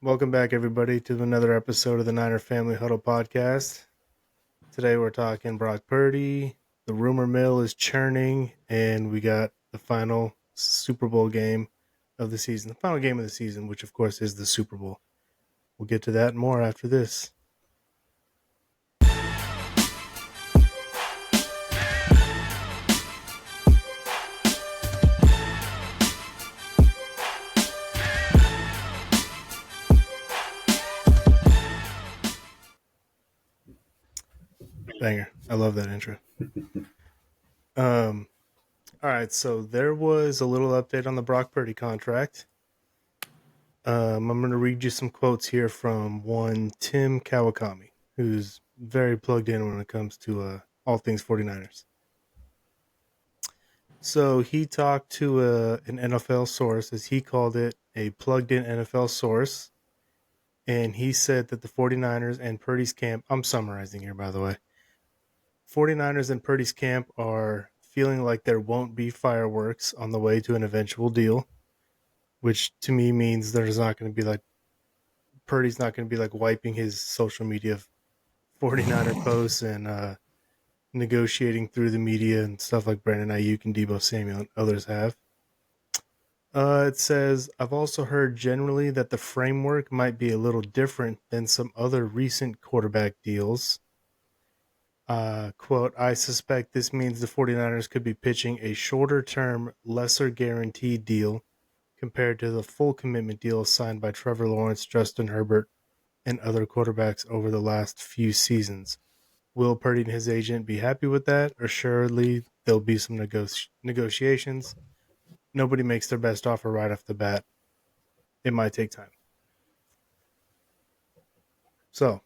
Welcome back, everybody, to another episode of the Niner Family Huddle podcast. Today we're talking Brock Purdy. The rumor mill is churning, and we got the final Super Bowl game of the season, the final game of the season, which, of course, is the Super Bowl. We'll get to that and more after this. Banger. I love that intro. All right, so there was a little update on the Brock Purdy contract. I'm going to read you some quotes here from one Tim Kawakami, who's very plugged in when it comes to all things 49ers. So he talked to an NFL source, as he called it, a plugged-in NFL source, and he said that the 49ers and Purdy's camp, I'm summarizing here, by the way, 49ers and Purdy's camp are feeling like there won't be fireworks on the way to an eventual deal, which to me means there's not going to be like, Purdy's not going to be like wiping his social media 49er posts and negotiating through the media and stuff like Brandon Ayuk and Deebo Samuel and others have. It says, I've also heard generally that the framework might be a little different than some other recent quarterback deals. Quote, I suspect this means the 49ers could be pitching a shorter term, lesser guaranteed deal compared to the full commitment deal signed by Trevor Lawrence, Justin Herbert, and other quarterbacks over the last few seasons. Will Purdy and his agent be happy with that? Assuredly, there'll be some negotiations. Nobody makes their best offer right off the bat. It might take time. So,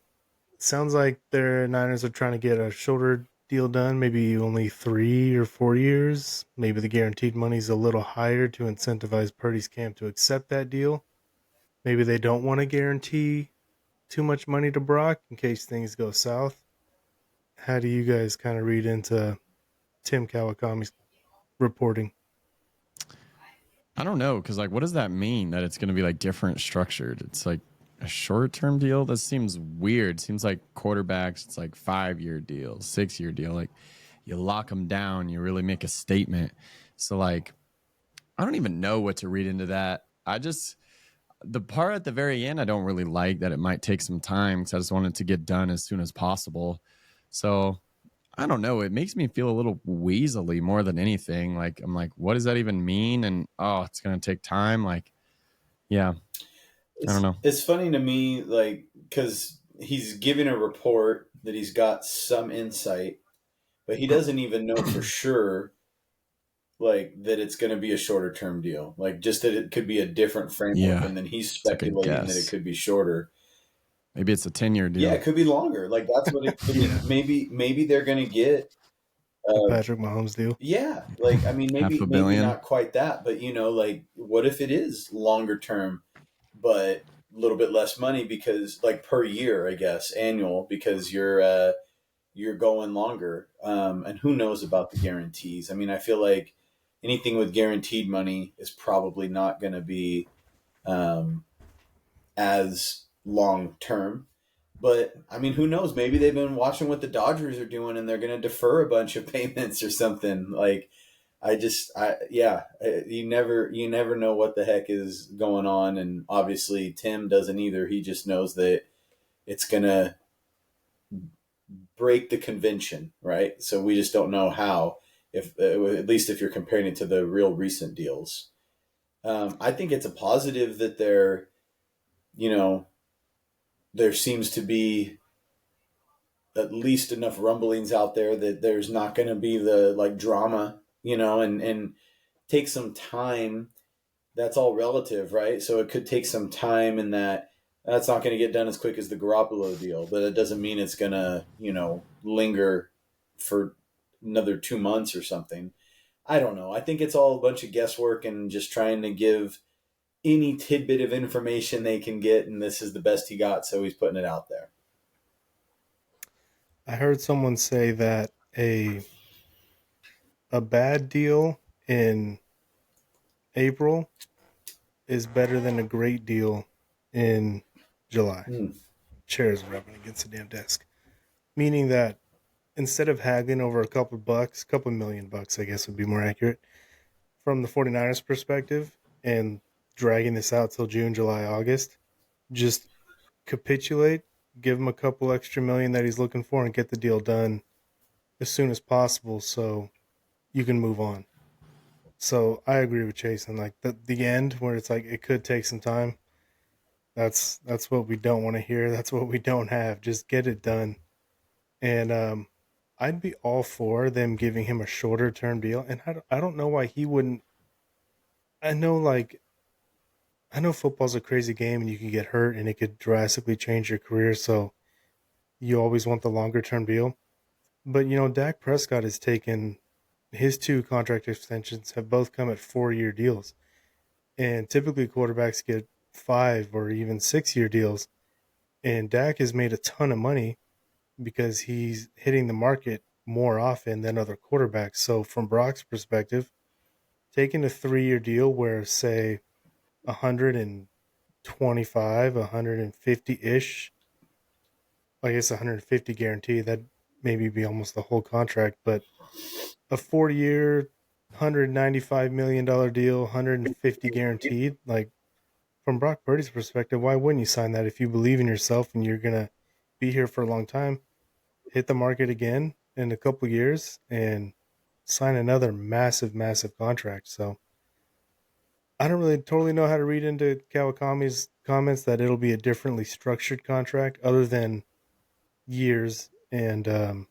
it sounds like their Niners are trying to get a shorter deal done, maybe only 3 or 4 years. Maybe the guaranteed money's a little higher to incentivize Purdy's camp to accept that deal. Maybe they don't want to guarantee too much money to Brock in case things go south. How do you guys kind of read into Tim Kawakami's reporting? I don't know, because like, what does that mean that it's going to be like different structured? It's like a short-term deal. That seems weird. Seems like quarterbacks, it's like 5-year deal, 6-year deal. Like you lock them down, you really make a statement. So like, I don't even know what to read into that. The part at the very end, I don't really like that it might take some time because I just want it to get done as soon as possible. So I don't know. It makes me feel a little weaselly more than anything. Like, I'm like, what does that even mean? And it's going to take time. Like, yeah, I don't know. It's funny to me, like, because he's giving a report that he's got some insight, but he doesn't even know for sure, like, that it's going to be a shorter term deal. Like, just that it could be a different framework, Yeah, and then he's it's a good speculating that it guess. could be shorter. Maybe it's a 10-year deal. Yeah, it could be longer. Like, that's what it could Yeah. be. Maybe they're going to get. The Patrick Mahomes deal. Yeah, like, I mean, Half a maybe billion. not quite that, but like, what if it is longer term, but a little bit less money because, like, per year, I guess, annual, because you're going longer, and who knows about the guarantees? I mean, I feel like anything with guaranteed money is probably not going to be as long term. But I mean, who knows? Maybe they've been watching what the Dodgers are doing, and they're going to defer a bunch of payments or something. Like, you never know what the heck is going on, and obviously Tim doesn't either. He just knows that it's going to break the convention, right? So we just don't know how. If at least if you're comparing it to the real recent deals, I think it's a positive that there seems to be at least enough rumblings out there that there's not going to be the like drama, and take some time. That's all relative, right? So it could take some time, and that's not going to get done as quick as the Garoppolo deal, but it doesn't mean it's going to, linger for another 2 months or something. I don't know. I think it's all a bunch of guesswork and just trying to give any tidbit of information they can get, and this is the best he got, so he's putting it out there. I heard someone say that a bad deal in April is better than a great deal in July. Mm. Chairs rubbing against the damn desk. Meaning that instead of haggling over a couple bucks, couple $1,000,000, I guess would be more accurate, from the 49ers perspective, and dragging this out till June, July, August, just capitulate, give him a couple extra million that he's looking for, and get the deal done as soon as possible so you can move on. So I agree with Chase, and like the end where it's like it could take some time. That's what we don't want to hear. That's what we don't have. Just get it done. And I'd be all for them giving him a shorter term deal. And I don't know why he wouldn't. I know I know football's a crazy game and you can get hurt and it could drastically change your career. So you always want the longer term deal. But Dak Prescott has taken his two contract extensions have both come at 4-year deals. And typically quarterbacks get 5 or even 6-year deals. And Dak has made a ton of money because he's hitting the market more often than other quarterbacks. So from Brock's perspective, taking a 3-year deal where say 125, 150-ish, I guess 150 guarantee, that maybe be almost the whole contract, but a 4-year, $195 million deal, 150 guaranteed, like from Brock Purdy's perspective, why wouldn't you sign that if you believe in yourself and you're gonna be here for a long time? Hit the market again in a couple years and sign another massive, massive contract. So I don't really totally know how to read into Kawakami's comments that it'll be a differently structured contract, other than years and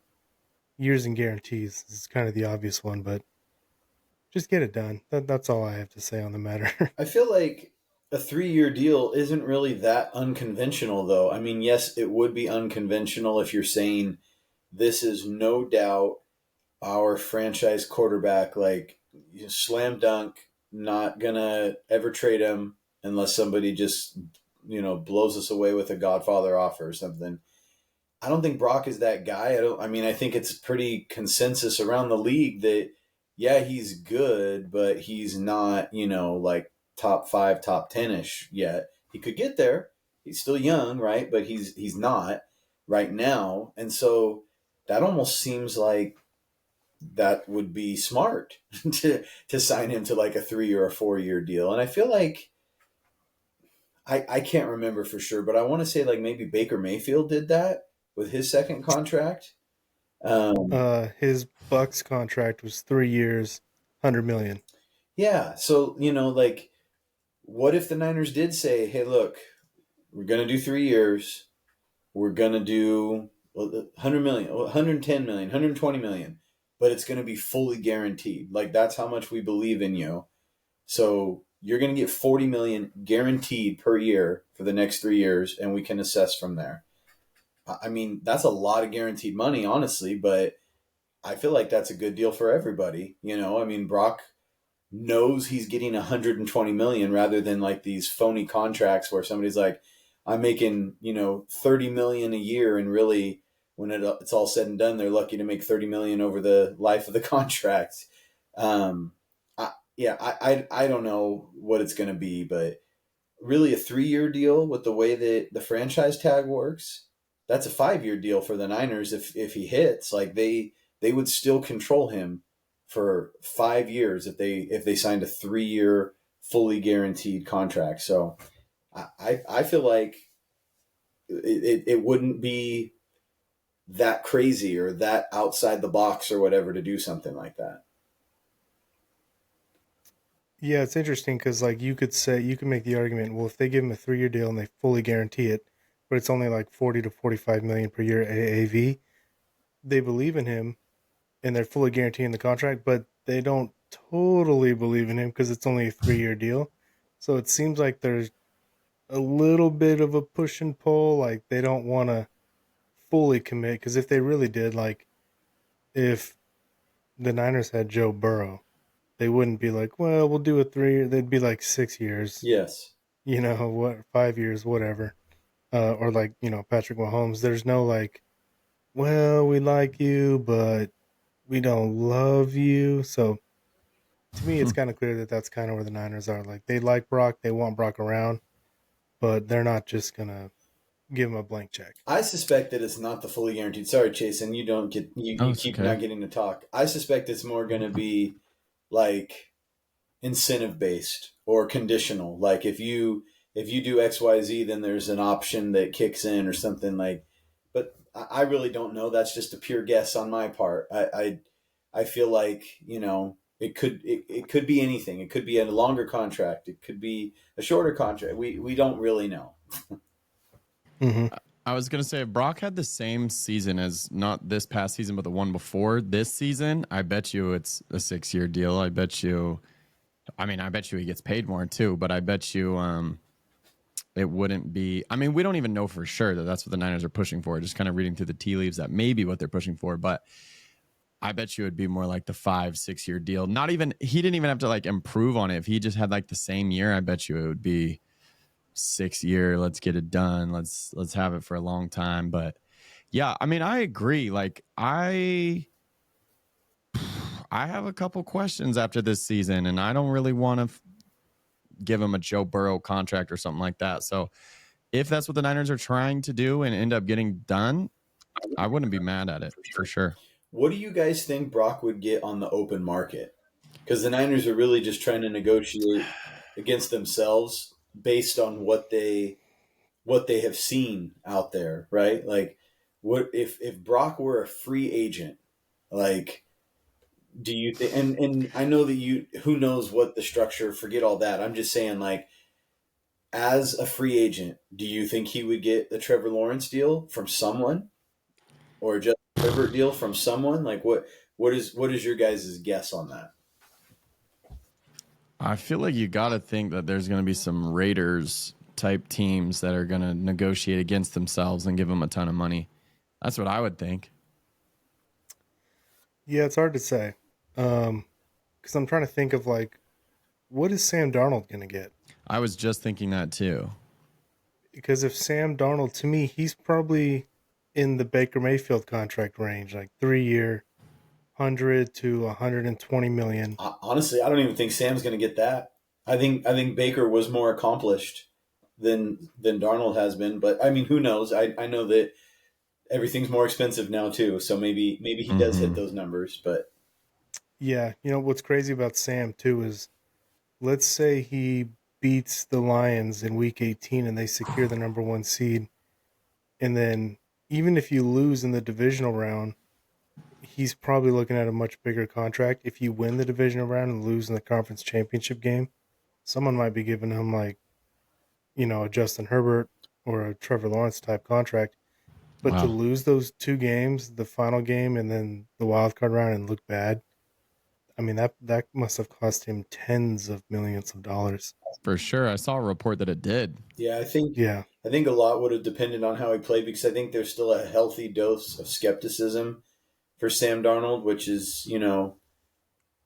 years and guarantees. It's kind of the obvious one, but just get it done. That's all I have to say on the matter. I feel like a 3-year deal isn't really that unconventional, though. I mean, yes, it would be unconventional if you're saying this is no doubt our franchise quarterback, like slam dunk, not gonna ever trade him unless somebody just blows us away with a Godfather offer or something. I don't think Brock is that guy. I mean, I think it's pretty consensus around the league that yeah, he's good, but he's not, like top 5, top 10ish yet. He could get there. He's still young, right? But he's not right now. And so that almost seems like that would be smart to sign him to like a 3 or a 4-year deal. And I feel like I can't remember for sure, but I want to say like maybe Baker Mayfield did that with his second contract. His Bucks contract was 3 years, 100 million. Yeah. So, like, what if the Niners did say, hey, look, we're going to do 3 years. We're going to do 100 million, 110 million, 120 million, but it's going to be fully guaranteed. Like, that's how much we believe in you. So you're going to get 40 million guaranteed per year for the next 3 years, and we can assess from there. I mean, that's a lot of guaranteed money, honestly, but I feel like that's a good deal for everybody. I mean, Brock knows he's getting 120 million rather than like these phony contracts where somebody's like, I'm making, 30 million a year. And really when it's all said and done, they're lucky to make 30 million over the life of the contract. I don't know what it's going to be, but really a 3-year deal with the way that the franchise tag works, that's a 5-year deal for the Niners. If he hits, like they would still control him for 5 years if they signed a 3-year fully guaranteed contract. So I feel like it wouldn't be that crazy or that outside the box or whatever to do something like that. Yeah, it's interesting because like you could make the argument, well, if they give him a 3-year deal and they fully guarantee it, but it's only like 40 to 45 million per year AAV, they believe in him and they're fully guaranteeing the contract, but they don't totally believe in him because it's only a 3-year deal. So it seems like there's a little bit of a push and pull. Like they don't want to fully commit, because if they really did, like if the Niners had Joe Burrow, they wouldn't be like, well, we'll do a 3 year. They'd be like 6 years, Yes. what, 5 years, whatever. Or like, Patrick Mahomes. There's no like, well, we like you, but we don't love you. So to me, it's kind of clear that that's kind of where the Niners are. Like they like Brock, they want Brock around, but they're not just gonna give him a blank check. I suspect that it's not the fully guaranteed. Sorry, Chase, and you don't get Oh, you it's keep okay. not getting to talk. I suspect it's more going to be like incentive based or conditional. Like if you do XYZ, then there's an option that kicks in or something like. But I really don't know. That's just a pure guess on my part. I feel like it could be anything. It could be a longer contract. It could be a shorter contract. We don't really know. Mm-hmm. I was gonna say if Brock had the same season as not this past season, but the one before this season, I bet you it's a 6-year deal. I bet you. I mean, I bet you he gets paid more too, but I bet you it wouldn't be. I mean, we don't even know for sure that that's what the Niners are pushing for. Just kind of reading through the tea leaves, that may be what they're pushing for, but I bet you it'd be more like the 5-6 year deal. Not even he didn't even have to like improve on it. If he just had like the same year, I bet you it would be 6 year. Let's get it done. Let's have it for a long time. But yeah, I mean, I agree. Like I have a couple questions after this season, and I don't really want to give him a Joe Burrow contract or something like that. So if that's what the Niners are trying to do and end up getting done, I wouldn't be mad at it for sure. What do you guys think Brock would get on the open market? Because the Niners are really just trying to negotiate against themselves based on what they have seen out there, right? Like, what if Brock were a free agent? Like, do you think? And I know that you who knows what the structure. Forget all that. I'm just saying, like, as a free agent, do you think he would get the Trevor Lawrence deal from someone, or just Herbert deal from someone? Like, what is your guys' guess on that? I feel like you got to think that there's going to be some Raiders type teams that are going to negotiate against themselves and give them a ton of money. That's what I would think. Yeah, it's hard to say. Because I'm trying to think of like, what is Sam Darnold gonna get? I was just thinking that too. Because if Sam Darnold, to me, he's probably in the Baker Mayfield contract range, like 3 year, 100 to 120 million. Honestly, I don't even think Sam's going to get that. I think Baker was more accomplished than Darnold has been, but I mean, who knows? I know that everything's more expensive now too, so maybe he does hit those numbers, but Yeah, what's crazy about Sam too is, let's say he beats the Lions in Week 18 and they secure the number 1 seed, and then even if you lose in the divisional round, he's probably looking at a much bigger contract. If you win the divisional round and lose in the conference championship game, someone might be giving him like, a Justin Herbert or a Trevor Lawrence type contract. But to Wow. lose those 2 games, the final game and then the wild card round, and look bad, I mean that must have cost him tens of millions of dollars. For sure. I saw a report that it did. yeah, Yeah. I think a lot would have depended on how he played because I think there's still a healthy dose of skepticism for Sam Darnold, which is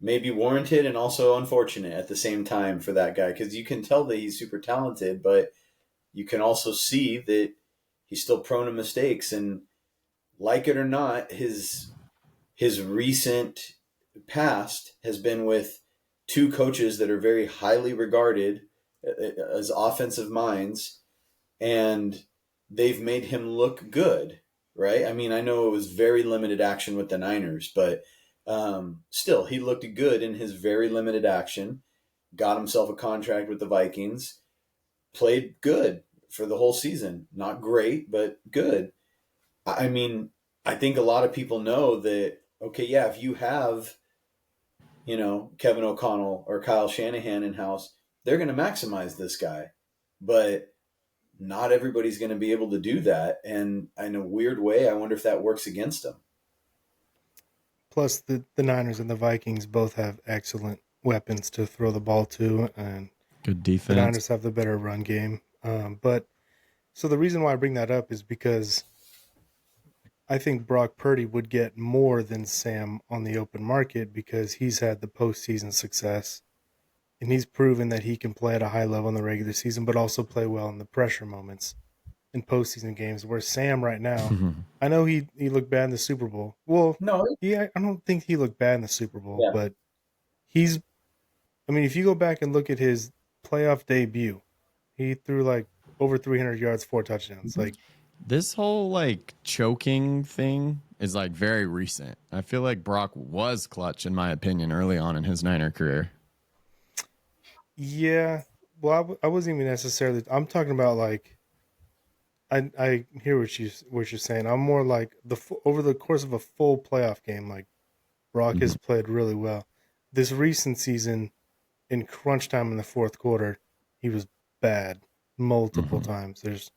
maybe warranted and also unfortunate at the same time for that guy because you can tell that he's super talented, but you can also see that he's still prone to mistakes. And like it or not, his recent past has been with two coaches that are very highly regarded as offensive minds, and they've made him look good, right? I mean, I know it was very limited action with the Niners, but still, he looked good in his very limited action, got himself a contract with the Vikings, played good for the whole season. Not great, but good. I mean, I think a lot of people know that, okay, yeah, if you have, Kevin O'Connell or Kyle Shanahan in house, they're going to maximize this guy. But not everybody's going to be able to do that. And in a weird way, I wonder if that works against them. Plus, the Niners and the Vikings both have excellent weapons to throw the ball to, and Good the defense. Niners have the better run game. But so the reason why I bring that up is because I think Brock Purdy would get more than Sam on the open market because he's had the postseason success, and he's proven that he can play at a high level in the regular season, but also play well in the pressure moments in postseason games. Where Sam right now, I know he looked bad in the Super Bowl. Well, No, I don't think he looked bad in the Super Bowl, yeah, but I mean, if you go back and look at his playoff debut, he threw like over 300 yards, 4 touchdowns. Like, This whole like choking thing is like very recent. I feel like Brock was clutch in my opinion early on in his Niner career. yeah, well, I wasn't even necessarily. I'm talking about like I hear what you're saying. I'm more like over the course of a full playoff game. Like Brock Mm-hmm. has played really well. This recent season, in crunch time in the fourth quarter, he was bad multiple Mm-hmm. times. There's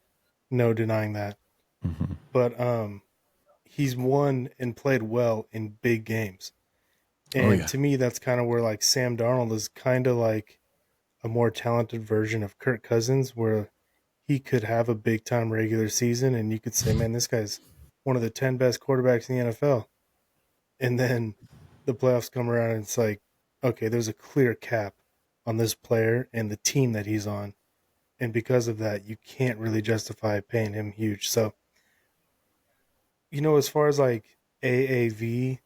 no denying that. Mm-hmm. But he's won and played well in big games. Oh And yeah. to me, that's kind of where like Sam Darnold is kind of like a more talented version of Kirk Cousins, where he could have a big time regular season and you could say, man, this guy's one of the 10 best quarterbacks in the NFL. And then the playoffs come around and it's like, okay, there's a clear cap on this player and the team that he's on. And because of that, you can't really justify paying him huge. So, as far as like AAV,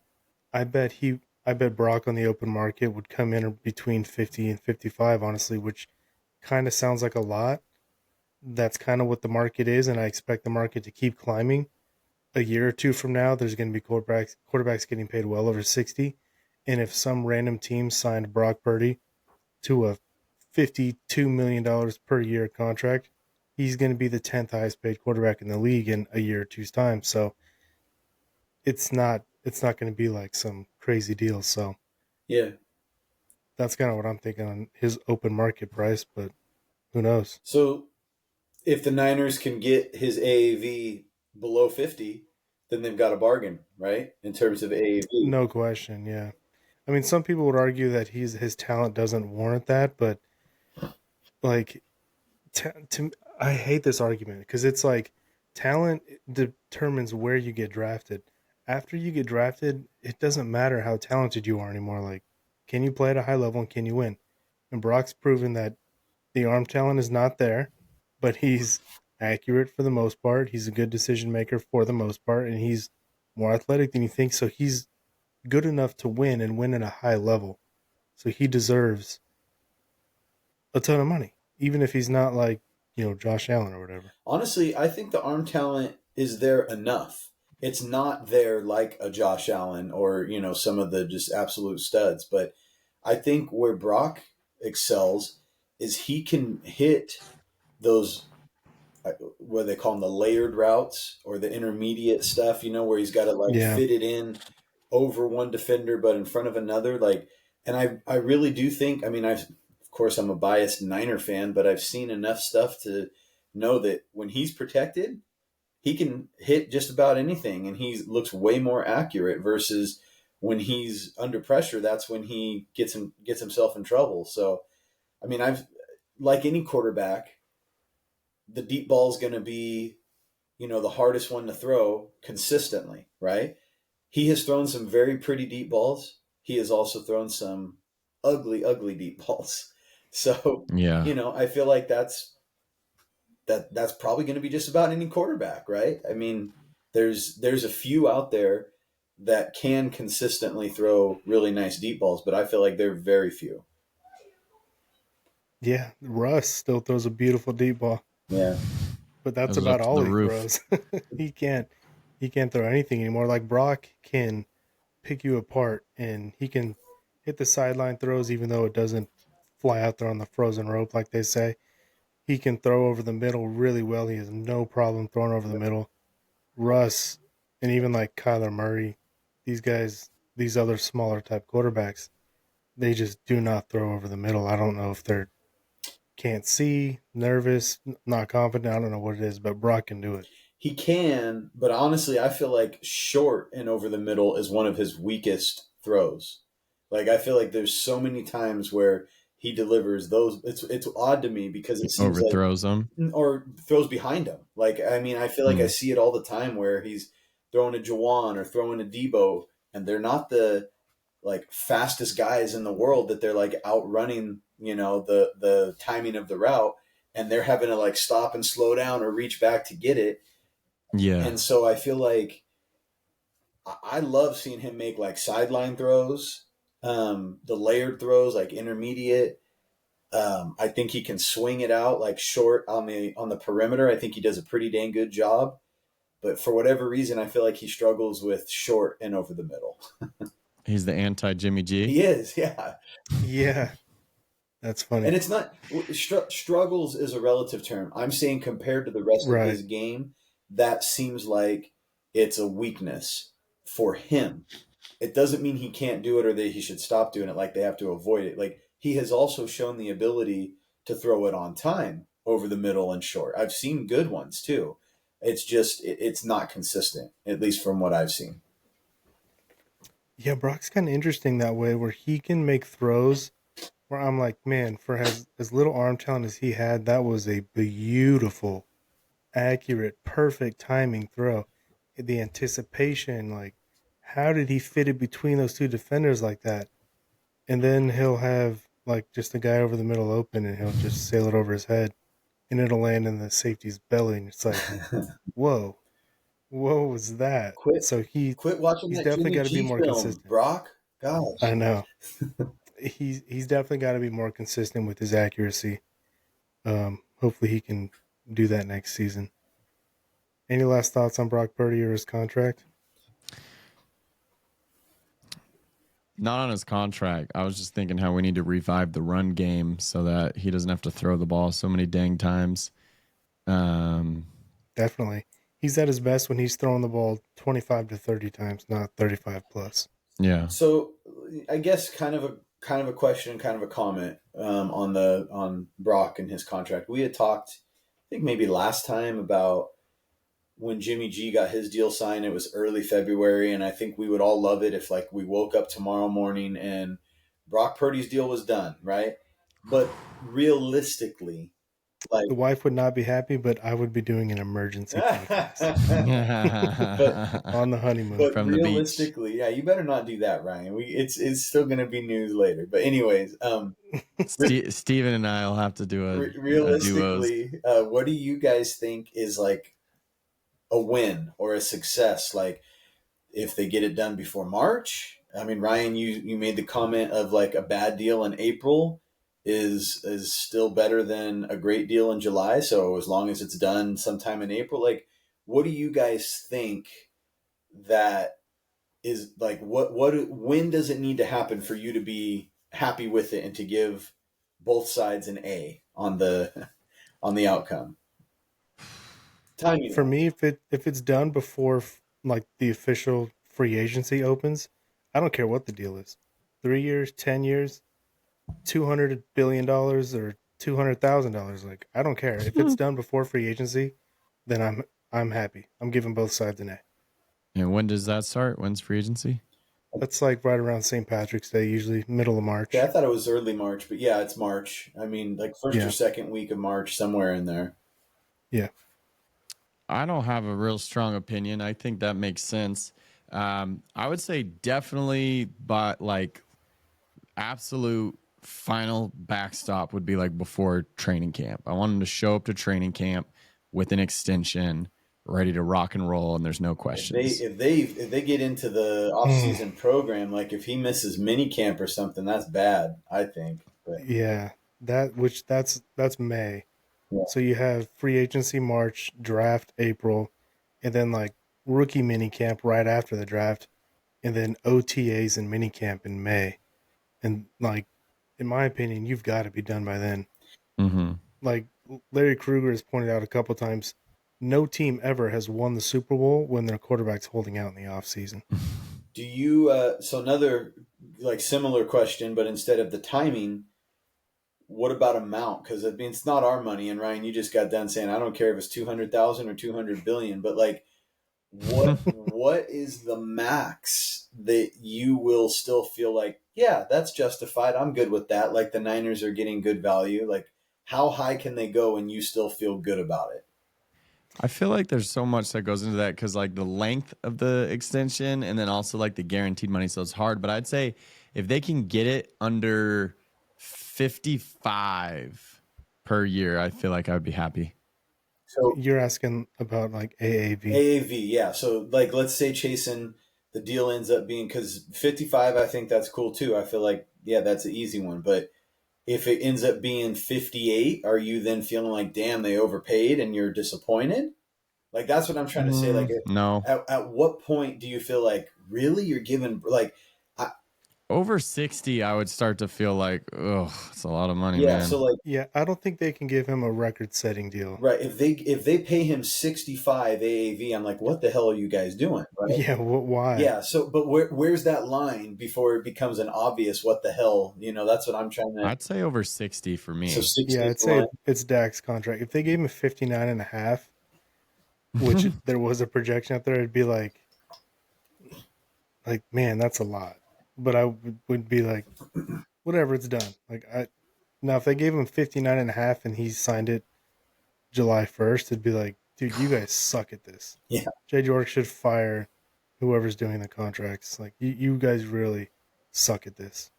I bet he, I bet Brock on the open market would come in between 50 and 55, honestly, which kind of sounds like a lot. That's kind of what the market is, and I expect the market to keep climbing. A year or two from now, there's going to be quarterbacks getting paid well over 60. And if some random team signed Brock Purdy to a $52 million per year contract, he's going to be the 10th highest paid quarterback in the league in a year or two's time. So it's not going to be like some crazy deal. So Yeah. that's kind of what I'm thinking on his open market price, but who knows? So if the Niners can get his AAV below 50, then they've got a bargain, right? In terms of AAV. No question. Yeah. I mean, some people would argue that his talent doesn't warrant that, but like to I hate this argument because it's like talent determines where you get drafted. After you get drafted, it doesn't matter how talented you are anymore. Like, can you play at a high level and can you win? And Brock's proven that the arm talent is not there, but he's accurate for the most part. He's a good decision maker for the most part, and he's more athletic than you think. So he's good enough to win and win at a high level. So he deserves a ton of money, even if he's not like, Josh Allen or whatever. Honestly, I think the arm talent is there enough. It's not there like a Josh Allen or, some of the just absolute studs. But I think where Brock excels is he can hit those, what they call them, the layered routes or the intermediate stuff, where he's got to like Yeah. fit it in over one defender but in front of another. Like, and I really do think, I mean, of course I'm a biased Niner fan, but I've seen enough stuff to know that when he's protected, he can hit just about anything and he looks way more accurate versus when he's under pressure, that's when he gets himself in trouble. So, I mean, I've like any quarterback, the deep ball is going to be, the hardest one to throw consistently, right? He has thrown some very pretty deep balls. He has also thrown some ugly, ugly deep balls. So, Yeah. I feel like that's probably going to be just about any quarterback, right? I mean, there's a few out there that can consistently throw really nice deep balls, but I feel like they're very few. Yeah. Russ still throws a beautiful deep ball, Yeah. but that's Goes up about to all the he roof. throws. he can't he can't throw anything anymore. Like Brock can pick you apart and he can hit the sideline throws even though it doesn't fly out there on the frozen rope like they say. He can throw over the middle really well. He has no problem throwing over the middle. Russ and even like Kyler Murray, these guys, these other smaller type quarterbacks, they just do not throw over the middle. I don't know if they're can't see, nervous, not confident. I don't know what it is, but Brock can do it. He can, but honestly, I feel like short and over the middle is one of his weakest throws. Like I feel like there's so many times where he delivers those. It's odd to me because it seems like Overthrows them. or throws behind him. Like I mean, I feel like I Mm. see it all the time where he's throwing a Jawan or throwing a Debo, and they're not the like fastest guys in the world that they're like outrunning, the timing of the route, and they're having to like stop and slow down or reach back to get it. Yeah. And so I feel like I love seeing him make like sideline throws, the layered throws, like intermediate. I think he can swing it out like short on the perimeter. I think he does a pretty dang good job. But for whatever reason, I feel like he struggles with short and over the middle. He's the anti Jimmy G. He is, yeah. Yeah, that's funny. And it's not struggles is a relative term. I'm saying compared to the rest of Right. his game, that seems like it's a weakness for him. It doesn't mean he can't do it or that he should stop doing it. Like they have to avoid it. Like he has also shown the ability to throw it on time over the middle and short. I've seen good ones too. It's just it's not consistent, at least from what I've seen. Yeah, Brock's kind of interesting that way, where he can make throws where I'm like, man, for as little arm talent as he had, that was a beautiful, accurate, perfect timing throw. The anticipation, like, how did he fit it between those two defenders like that? And then he'll have like just a guy over the middle open, and he'll just sail it over his head, and it'll land in the safety's belly, and it's like, whoa, what was that? So Quit watching he's that definitely Jimmy got to be G more film, consistent. Brock. Gosh, I know. He's definitely got to be more consistent with his accuracy. Hopefully he can do that next season. Any last thoughts on Brock Purdy or his contract? Not on his contract. I was just thinking how we need to revive the run game so that he doesn't have to throw the ball so many dang times. Definitely. He's at his best when he's throwing the ball 25 to 30 times, not 35 plus. Yeah. So I guess kind of a question, kind of a comment on Brock and his contract. We had talked, I think maybe last time, about when Jimmy G got his deal signed. It was early February, and I think we would all love it if like we woke up tomorrow morning and Brock Purdy's deal was done, right? But realistically, like The wife would not be happy, but I would be doing an emergency podcast but on the honeymoon. but From the beach. realistically, yeah, you better not do that, Ryan. It's still going to be news later. But anyways, Steven and I will have to do a duos. realistically, what do you guys think is like a win or a success? Like if they get it done before March? I mean, Ryan, you made the comment of like a bad deal in April is still better than a great deal in July. So as long as it's done sometime in April, like what do you guys think that is like what when does it need to happen for you to be happy with it and to give both sides an A on the outcome? Timing For me, if it's done before like the official free agency opens, I don't care what the deal is. 3 years, 10 years, $200 billion or $200,000. Like, I don't care. If it's done before free agency, then I'm happy. I'm giving both sides an A. And when does that start? When's free agency? That's like right around St. Patrick's Day, usually middle of March. Yeah, I thought it was early March, but yeah, it's March. I mean, like first Yeah. or second week of March, somewhere in there. Yeah. I don't have a real strong opinion. I think that makes sense. I would say definitely, but like absolute final backstop would be like before training camp. I want him to show up to training camp with an extension, ready to rock and roll, and there's no questions. If they get into the off-season program, like if he misses mini camp or something, that's bad, I think. But Yeah. That's May. Yeah. So you have free agency March, draft April, and then like rookie mini camp right after the draft, and then OTAs and mini camp in May. And like, in my opinion, you've got to be done by then. Mm-hmm. Like Larry Krueger has pointed out a couple times, no team ever has won the Super Bowl when their quarterback's holding out in the offseason. do you? So another like similar question, but instead of the timing, what about amount? Because I mean, it's not our money. And Ryan, you just got done saying I don't care if it's 200,000 or 200 billion, but like, what is the max that you will still feel like, yeah, that's justified. I'm good with that. Like the Niners are getting good value. Like, how high can they go and you still feel good about it? I feel like there's so much that goes into that because like the length of the extension and then also like the guaranteed money. So it's hard. But I'd say if they can get it under 55 per year, I feel like I would be happy. So You're asking about like AAV. AAV, yeah. So like, let's say Chasen, the deal ends up being because 55, I think that's cool too. I feel like, yeah, that's an easy one. But if it ends up being 58, are you then feeling like, damn, they overpaid and you're disappointed? Like, that's what I'm trying to say. Like, No. at what point do you feel like, really, you're giving, like, Over 60, I would start to feel like, ugh, it's a lot of money, yeah, man. so like, Yeah, I don't think they can give him a record-setting deal. right, if they pay him 65 AAV, I'm like, what the hell are you guys doing, right? Yeah, why? Yeah, so but where's that line before it becomes an obvious what the hell? That's what I'm trying to. I'd say over 60 for me. So 60 Yeah, is I'd the line. say it's Dak's contract. If they gave him 59 and a half, which there was a projection out there, it'd be like, man, that's a lot. But I would be like, whatever, it's done. Now if they gave him 59 and a half and he signed it July 1st, it'd be like, dude, you guys suck at this. Yeah. Jay York should fire whoever's doing the contracts. Like, you guys really suck at this.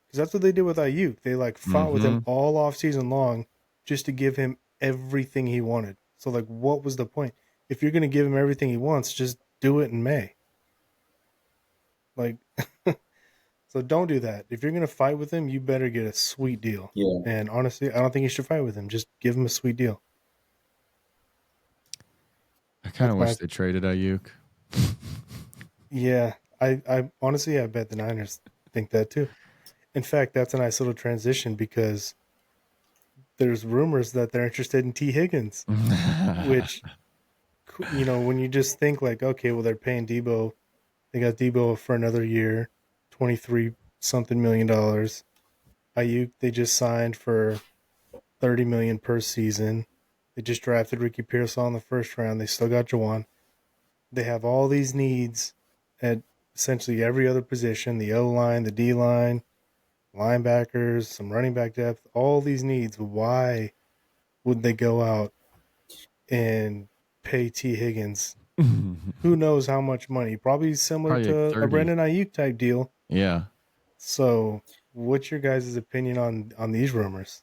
Because that's what they did with Ayuk. They fought with him all off season long just to give him everything he wanted. So what was the point? If you're going to give him everything he wants, just do it in May. So don't do that. If you're going to fight with him, you better get a sweet deal. Yeah. And honestly, I don't think you should fight with him. Just give him a sweet deal. I kind of wish they traded Ayuk. Yeah, I honestly, I bet the Niners think that too. In fact, that's a nice little transition because there's rumors that they're interested in Tee Higgins, which, when you just think okay, well, they're paying Debo. They got Debo for another year, 23 something million dollars. Ayuk, they just signed for 30 million per season. They just drafted Ricky Pearsall in the first round. They still got Jawan. They have all these needs at essentially every other position, the O-line, the D-line, linebackers, some running back depth, all these needs. Why would they go out and pay Tee Higgins? Who knows how much money? Probably similar Probably like to a 30. Brandon Ayuk type deal. Yeah. So what's your guys' opinion on these rumors?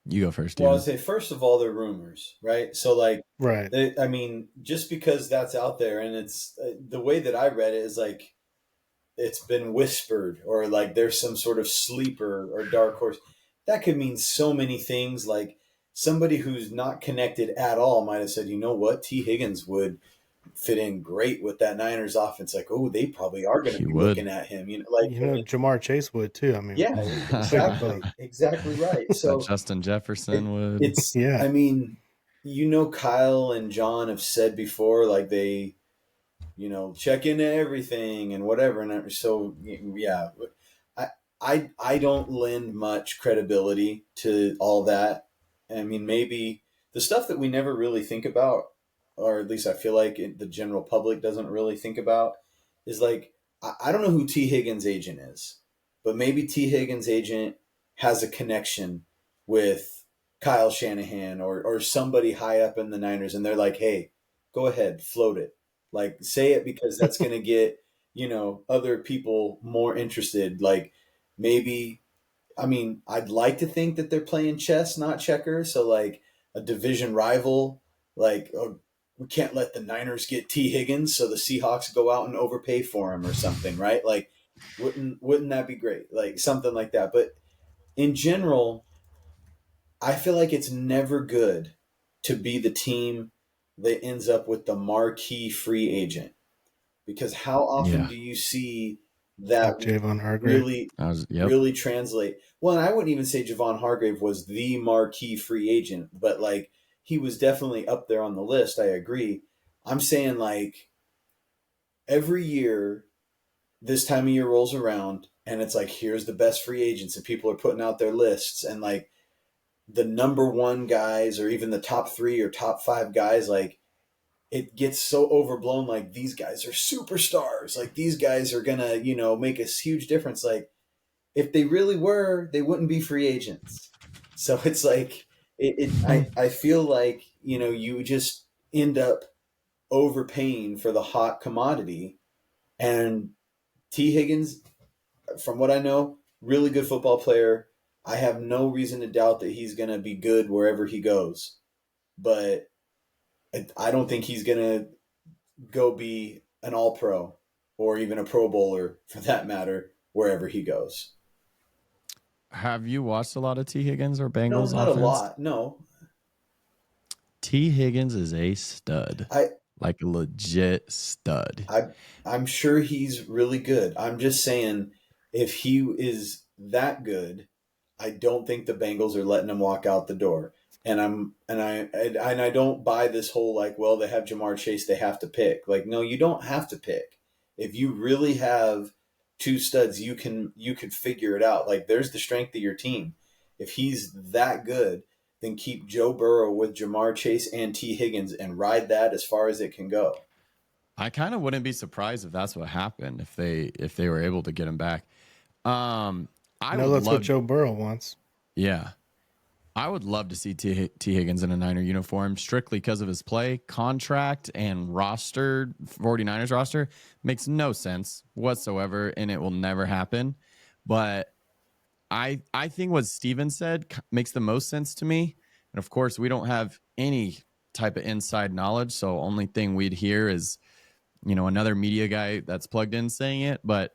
You go first, Well, Steven. I'd say first of all, they're rumors, right? So Right. I mean, just because that's out there, and it's the way that I read it is like it's been whispered, or like there's some sort of sleeper or dark horse. That could mean so many things. Like somebody who's not connected at all might have said, you know what, Tee Higgins would fit in great with that Niners offense. Like, oh, they probably are going to be looking at him. Jamar Chase would too. I mean, yeah, exactly right. So Justin Jefferson would. it's, yeah. I mean, Kyle and John have said before, like they, check into everything and whatever. And so, yeah, I don't lend much credibility to all that. I mean, maybe the stuff that we never really think about, or at least I feel like the general public doesn't really think about, is like, I don't know who Tee Higgins' agent is, but maybe Tee Higgins' agent has a connection with Kyle Shanahan or somebody high up in the Niners, and they're like, hey, go ahead, float it. Like, say it because that's going to get, other people more interested. Like, maybe, I mean, I'd like to think that they're playing chess, not checkers. So, like, a division rival, like, oh, we can't let the Niners get Tee Higgins, so the Seahawks go out and overpay for him or something, right? Like, wouldn't that be great? Like, something like that. But in general, I feel like it's never good to be the team that ends up with the marquee free agent, because how often do you see that Javon Hargrave really translate? Well, and I wouldn't even say Javon Hargrave was the marquee free agent, but like he was definitely up there on the list. I agree. I'm saying like every year this time of year rolls around and it's like here's the best free agents and people are putting out their lists, and like the number one guys or even the top 3 or top 5 guys, like it gets so overblown. Like these guys are superstars. Like these guys are going to, make a huge difference. Like if they really were, they wouldn't be free agents. So it's like, I feel like, you just end up overpaying for the hot commodity. And Tee Higgins, from what I know, really good football player. I have no reason to doubt that he's going to be good wherever he goes. But I don't think he's going to go be an all-pro or even a Pro Bowler, for that matter, wherever he goes. Have you watched a lot of Tee Higgins or No, Bengals not a offense? lot. No, Tee Higgins is a stud, I like a legit stud. I I'm sure he's really good. I'm just saying, if he is that good, I don't think the Bengals are letting him walk out the door. And I don't buy this whole like, well, they have Jamar Chase, they have to pick. Like, no, you don't have to pick. If you really have two studs, you could figure it out. Like, there's the strength of your team. If he's that good, then keep Joe Burrow with Jamar Chase and T. Higgins and ride that as far as it can go. I kind of wouldn't be surprised if that's what happened if they were able to get him back. I No, would that's what love, Joe Burrow wants. yeah, I would love to see T Higgins in a Niner uniform strictly because of his play, contract, and roster. 49ers roster makes no sense whatsoever, and it will never happen. But I think what Steven said makes the most sense to me. And of course, we don't have any type of inside knowledge, so only thing we'd hear is another media guy that's plugged in saying it. But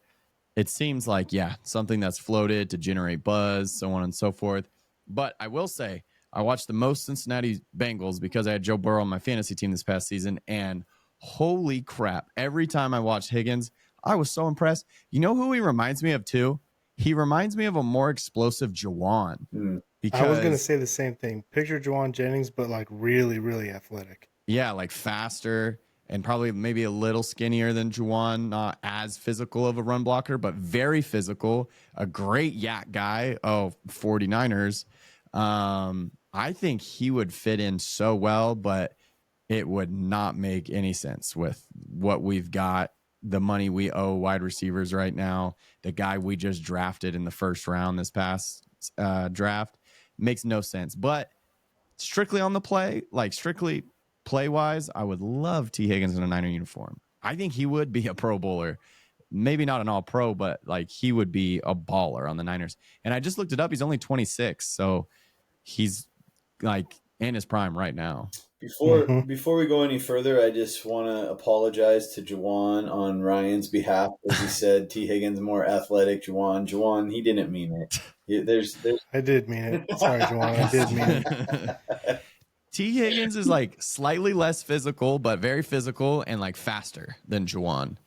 it seems like, yeah, something that's floated to generate buzz, so on and so forth. But I will say, I watched the most Cincinnati Bengals because I had Joe Burrow on my fantasy team this past season. And holy crap, every time I watched Higgins, I was so impressed. You know who he reminds me of too? He reminds me of a more explosive Jawan Hmm. I was gonna because, say the same thing. Picture Jawan Jennings, but like really, really athletic. yeah, like faster and probably maybe a little skinnier than Juwan. Not as physical of a run blocker, but very physical. A great yak guy. Oh, 49ers. I think he would fit in so well, but it would not make any sense with what we've got, the money we owe wide receivers right now, the guy we just drafted in the first round this past draft. Makes no sense. But strictly on the play, like strictly play wise, I would love T. Higgins in a Niner uniform. I think he would be a Pro Bowler. Maybe not an all pro, but like he would be a baller on the Niners. And I just looked it up. He's only 26. So he's like in his prime right now. Before Mm-hmm. before we go any further, I just want to apologize to Jawan on Ryan's behalf, as he said T. Higgins more athletic. Jawan, he didn't mean it. There's. I did mean it. Sorry, Jawan. I did mean it. T. Higgins is like slightly less physical, but very physical and like faster than Juwan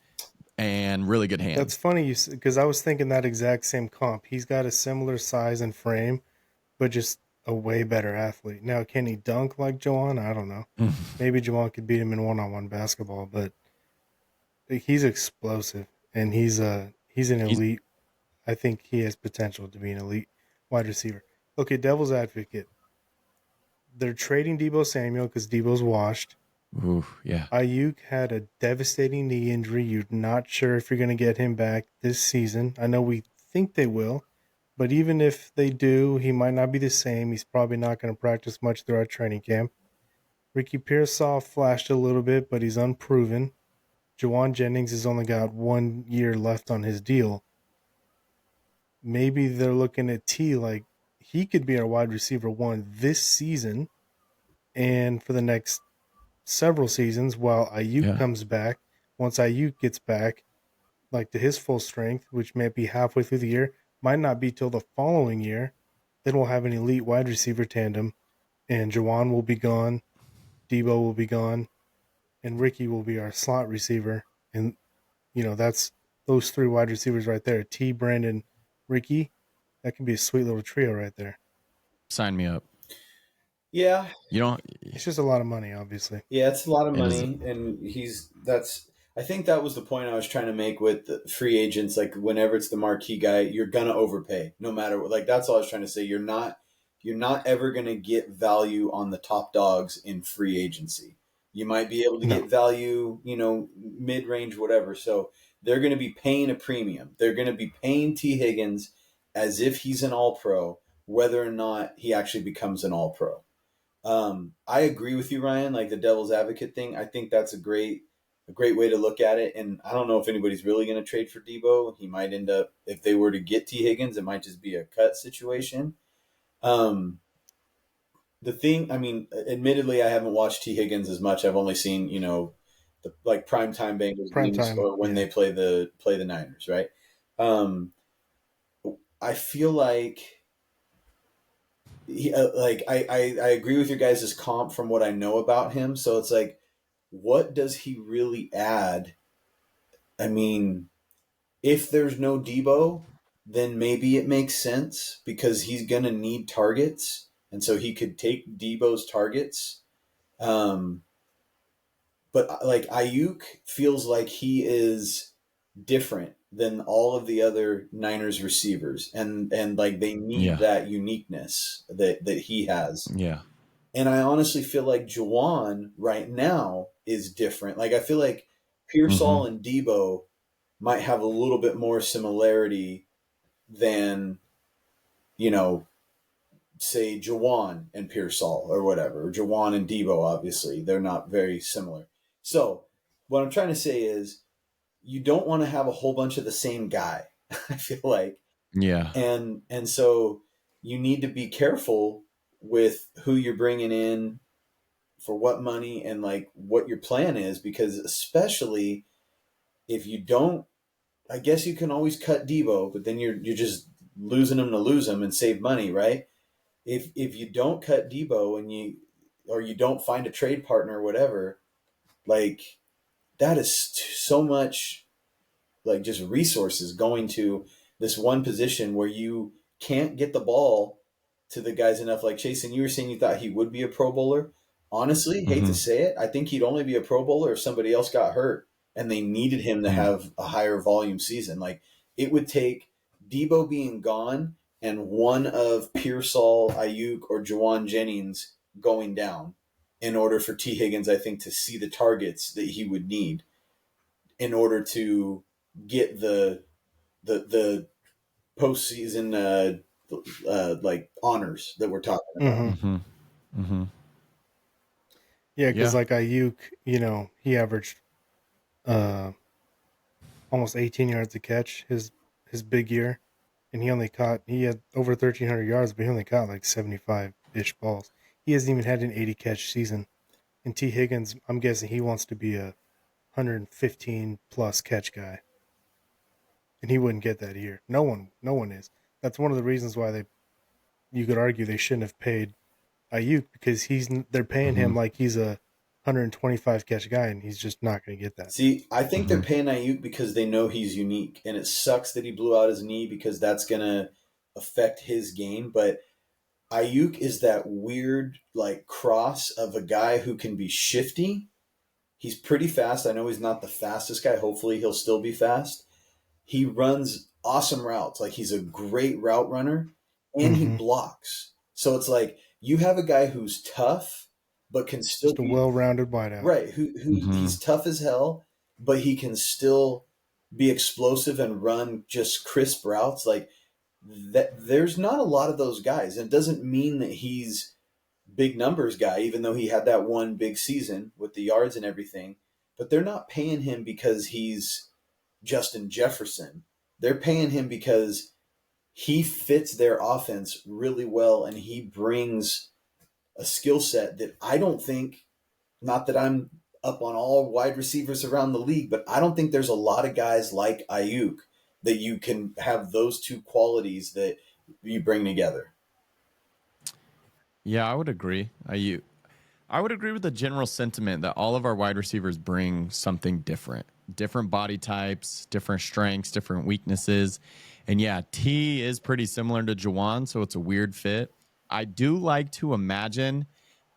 and really good That's hands. funny because I was thinking that exact same comp. He's got a similar size and frame, but just a way better athlete. Now, can he dunk like Jawan? I don't know. Maybe Jawan could beat him in one-on-one basketball, but he's explosive and he's an He's elite. I think he has potential to be an elite wide receiver. Okay, devil's advocate. They're trading Debo Samuel because Debo's washed. ooh, yeah. Ayuk had a devastating knee injury. You're not sure if you're going to get him back this season. I know we think they will, but even if they do, he might not be the same. He's probably not going to practice much throughout training camp. Ricky Pearsall flashed a little bit, but he's unproven. Jawan Jennings has only got 1 year left on his deal. Maybe they're looking at T like he could be our wide receiver one this season and for the next several seasons while Ayuk Yeah. comes back. Once Ayuk gets back, like to his full strength, which may be halfway through the year, might not be till the following year. Then we'll have an elite wide receiver tandem, and Jawan will be gone, Debo will be gone, and Ricky will be our slot receiver. And that's those three wide receivers right there: T, Brandon, Ricky. That could be a sweet little trio right there. Sign me up. Yeah, You don't, It's just a lot of money, obviously. yeah, it's a lot of it is. money, and he's that's. I think that was the point I was trying to make with the free agents. Like, whenever it's the marquee guy, you're gonna overpay, no matter what. Like, that's all I was trying to say. You're not ever gonna get value on the top dogs in free agency. You might be able to No. get value, mid range, whatever. So they're gonna be paying a premium. They're gonna be paying T. Higgins as if he's an All Pro, whether or not he actually becomes an All Pro. I agree with you, Ryan. Like the devil's advocate thing, I think that's a great way to look at it. And I don't know if anybody's really going to trade for Debo. He might end up, if they were to get T Higgins, it might just be a cut situation. Um, the thing, I mean, admittedly, I haven't watched T Higgins as much. I've only seen the like primetime Bengals Prime games time, or when yeah. they play the Niners, right? Um, I feel like I agree with your guys' comp from what I know about him. So it's like, what does he really add? I mean, if there's no Debo, then maybe it makes sense because he's going to need targets. And so he could take Debo's targets. But like Ayuk feels like he is different than all of the other Niners receivers. And like they need Yeah. that uniqueness that he has. Yeah. And I honestly feel like Juwan right now is different. Like I feel like Pearsall and Debo might have a little bit more similarity than, you know, say Juwan and Pearsall or whatever. Or Juwan and Debo, obviously. They're not very similar. So what I'm trying to say is you don't want to have a whole bunch of the same guy, I feel like. Yeah. And so you need to be careful with who you're bringing in for what money and like what your plan is, because especially if you don't, I guess you can always cut Debo, but then you're just losing him to lose him and save money, right? If you don't cut Debo and you don't find a trade partner or whatever, like that is so much like just resources going to this one position where you can't get the ball to the guys enough. Like Jason, you were saying you thought he would be a Pro Bowler. Honestly, hate to say it, I think he'd only be a Pro Bowler if somebody else got hurt and they needed him to have a higher volume season. Like it would take Debo being gone and one of Pearsall, Ayuk, or Jawan Jennings going down in order for Tee Higgins, I think, to see the targets that he would need in order to get the postseason like honors that we're talking about. Yeah, because Yeah. like Ayuk, he averaged almost 18 yards a catch his big year, and he had over 1,300 yards, but he only caught like 75-ish balls. He hasn't even had an 80 catch season. And T. Higgins, I'm guessing he wants to be a 115 plus catch guy, and he wouldn't get that here. No one is. That's one of the reasons why you could argue they shouldn't have paid Ayuk, because they're paying him like he's a 125 catch guy, and he's just not going to get that. See, I think they're paying Ayuk because they know he's unique, and it sucks that he blew out his knee because that's going to affect his game. But Ayuk is that weird like cross of a guy who can be shifty. He's pretty fast. I know he's not the fastest guy. Hopefully, he'll still be fast. He runs awesome routes. Like he's a great route runner, and he blocks. So it's like you have a guy who's tough, but can still Just a be well-rounded wideout. right. Who he's tough as hell, but he can still be explosive and run just crisp routes. Like that, there's not a lot of those guys, and it doesn't mean that he's big numbers guy, even though he had that one big season with the yards and everything. But they're not paying him because he's Justin Jefferson. They're paying him because he fits their offense really well, and he brings a skill set that I don't think, not that I'm up on all wide receivers around the league, but I don't think there's a lot of guys like Ayuk that you can have those two qualities that you bring together. Yeah, I would agree. I would agree with the general sentiment that all of our wide receivers bring something different body types, different strengths, different weaknesses. And yeah, T is pretty similar to Jawan, so it's a weird fit. I do like to imagine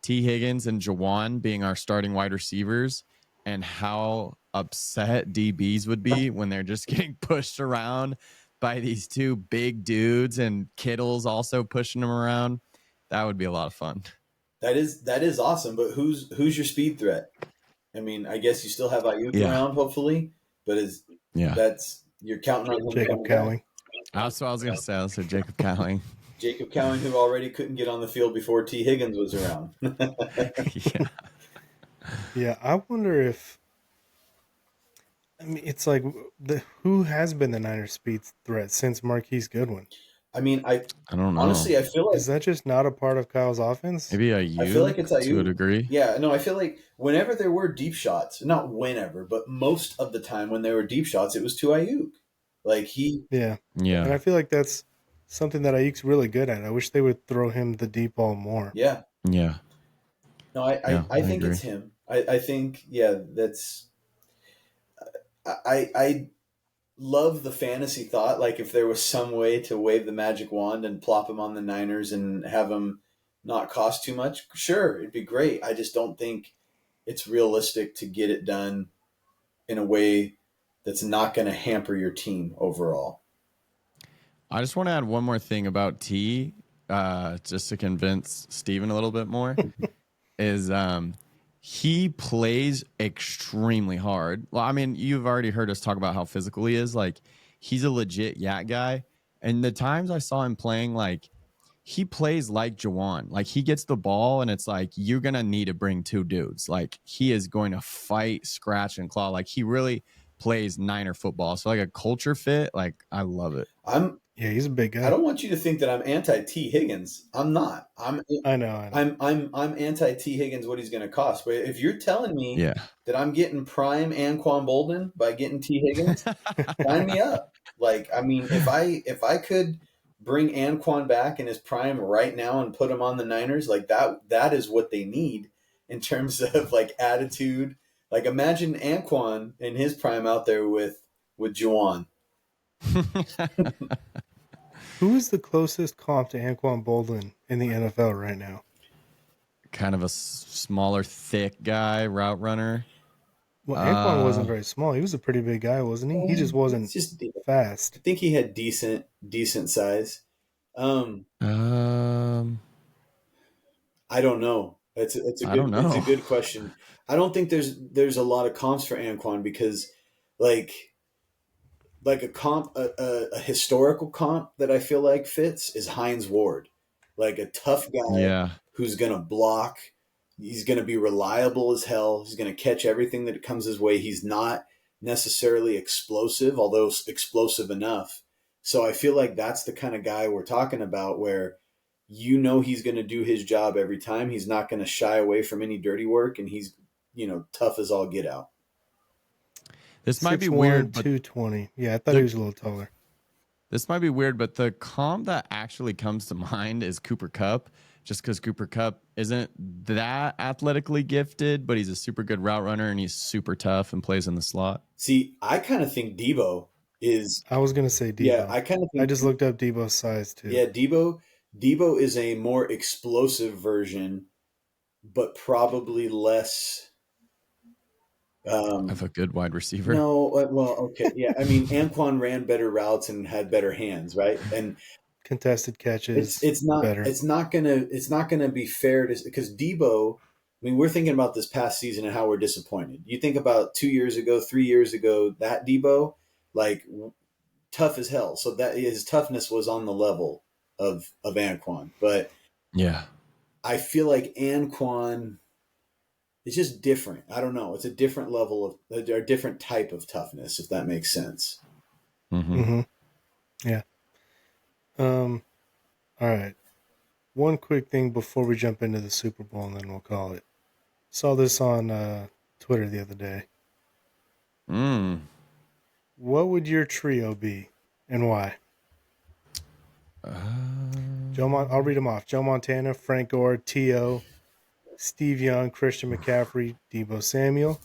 T. Higgins and Jawan being our starting wide receivers, and how upset DBs would be when they're just getting pushed around by these two big dudes and Kittle's also pushing them around. That would be a lot of fun. That is awesome. But who's your speed threat? I mean, I guess you still have Ayuk Yeah. around, hopefully, but you're counting on him Jacob Cowling. That's what I was going to say. I said Jacob Cowling. Jacob Cowling, who already couldn't get on the field before T. Higgins was around. Yeah. Yeah, I wonder if, I mean, it's like who has been the Niners' speed threat since Marquise Goodwin? I mean, I don't know. Honestly, I feel like Is that just not a part of Kyle's offense? Maybe I feel like it's Ayuk to a degree. Yeah, no, I feel like whenever there were deep shots, not whenever, but most of the time when there were deep shots, it was to Ayuk. Like Yeah. Yeah. And I feel like that's something that Ayuk's really good at. I wish they would throw him the deep ball more. Yeah. Yeah. No, Yeah, I I think agree. it's him. I think, yeah, that's I love the fantasy thought. Like if there was some way to wave the magic wand and plop him on the Niners and have him not cost too much, sure, it'd be great. I just don't think it's realistic to get it done in a way that's not going to hamper your team overall. I just want to add one more thing about T, just to convince Steven a little bit more, is he plays extremely hard. Well, I mean, you've already heard us talk about how physical he is. Like, he's a legit yak guy. And the times I saw him playing, like, he plays like Jawan. Like, he gets the ball, and it's like, you're going to need to bring two dudes. Like, he is going to fight, scratch, and claw. Like, he really plays Niner football. So, like, a culture fit, like, I love it. Yeah, he's a big I guy. don't want you to think that I'm anti Tee Higgins. I'm not. I know. I'm anti Tee Higgins. What he's going to cost. But if you're telling me Yeah. that I'm getting prime Anquan Bolden by getting Tee Higgins, sign me up. Like, I mean, if I could bring Anquan back in his prime right now and put him on the Niners, like that is what they need in terms of like attitude. Like, imagine Anquan in his prime out there with Juwan. Who is the closest comp to Anquan Boldin in the NFL right now? Kind of a smaller, thick guy, route runner. Well, Anquan wasn't very small. He was a pretty big guy, wasn't he? He just wasn't I fast. think he had decent size. I don't know. It's a good question. I don't think there's a lot of comps for Anquan because like a comp a historical comp that I feel like fits is Hines Ward. Like a tough guy who's gonna block. He's gonna be reliable as hell. He's gonna catch everything that comes his way. He's not necessarily explosive, although explosive enough. So I feel like that's the kind of guy we're talking about where he's going to do his job every time. He's not going to shy away from any dirty work, and he's, tough as all get out. This might be weird, but 220. Yeah, I thought he was a little taller. This might be weird, but the comp that actually comes to mind is Cooper Kupp, just because Cooper Kupp isn't that athletically gifted, but he's a super good route runner and he's super tough and plays in the slot. See, I kind of think Debo is. I was going to say Debo. Yeah, I kind of think. I just looked up Debo's size too. Yeah, Debo is a more explosive version, but probably less. Of a good wide receiver. No, well, okay, yeah. I mean, Anquan ran better routes and had better hands, right? And contested catches. It's not better. It's not gonna be fair to because Debo. I mean, we're thinking about this past season and how we're disappointed. You think about 2 years ago, 3 years ago, that Debo, like tough as hell. So that his toughness was on the level of Anquan, but yeah, I feel like Anquan. It's just different. I don't know. It's a different level of a different type of toughness, if that makes sense. Yeah. All right. One quick thing before we jump into the Super Bowl, and then we'll call it. Saw this on Twitter the other day. What would your trio be, and why? I'll read them off. Joe Montana, Frank Gore, T.O., Steve Young, Christian McCaffrey, Deebo Samuel,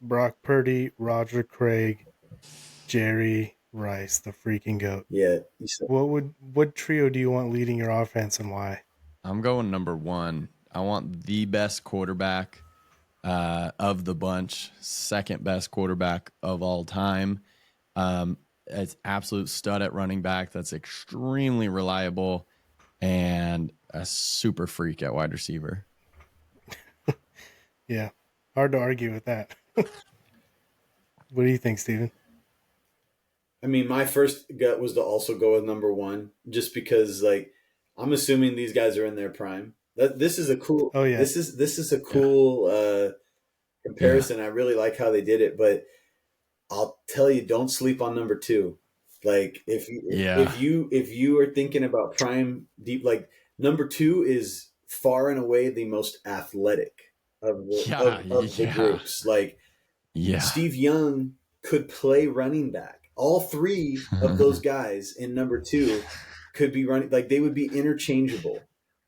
Brock Purdy, Roger Craig, Jerry Rice, the freaking GOAT. Yeah. What trio do you want leading your offense, and why? I'm going number one. I want the best quarterback of the bunch, second best quarterback of all time. It's absolute stud at running back. That's extremely reliable and a super freak at wide receiver. Yeah, hard to argue with that. What do you think, Steven? I mean, my first gut was to also go with number one, just because, like, I'm assuming these guys are in their prime. This is a cool. Oh yeah. This is a cool comparison. I really like how they did it, but I'll tell you, don't sleep on number two. Like, if you are thinking about prime deep, like number two is far and away the most athletic of the groups. Like, Steve Young could play running back. All three of those guys in number two could be running, like they would be interchangeable.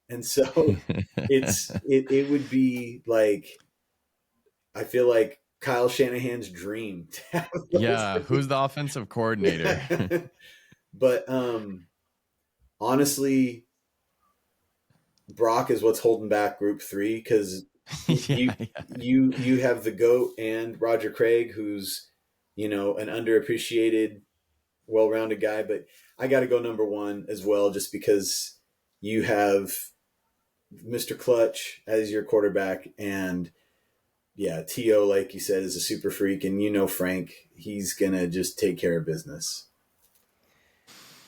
And so it would be like, I feel like Kyle Shanahan's dream to have those Yeah, three. who's the offensive coordinator? Yeah. But honestly, Brock is what's holding back Group 3 because Yeah, you have the GOAT and Roger Craig, who's an underappreciated, well-rounded guy. But I got to go number 1 as well, just because you have Mr. Clutch as your quarterback, and yeah, T.O., like you said, is a super freak, and Frank, he's gonna just take care of business.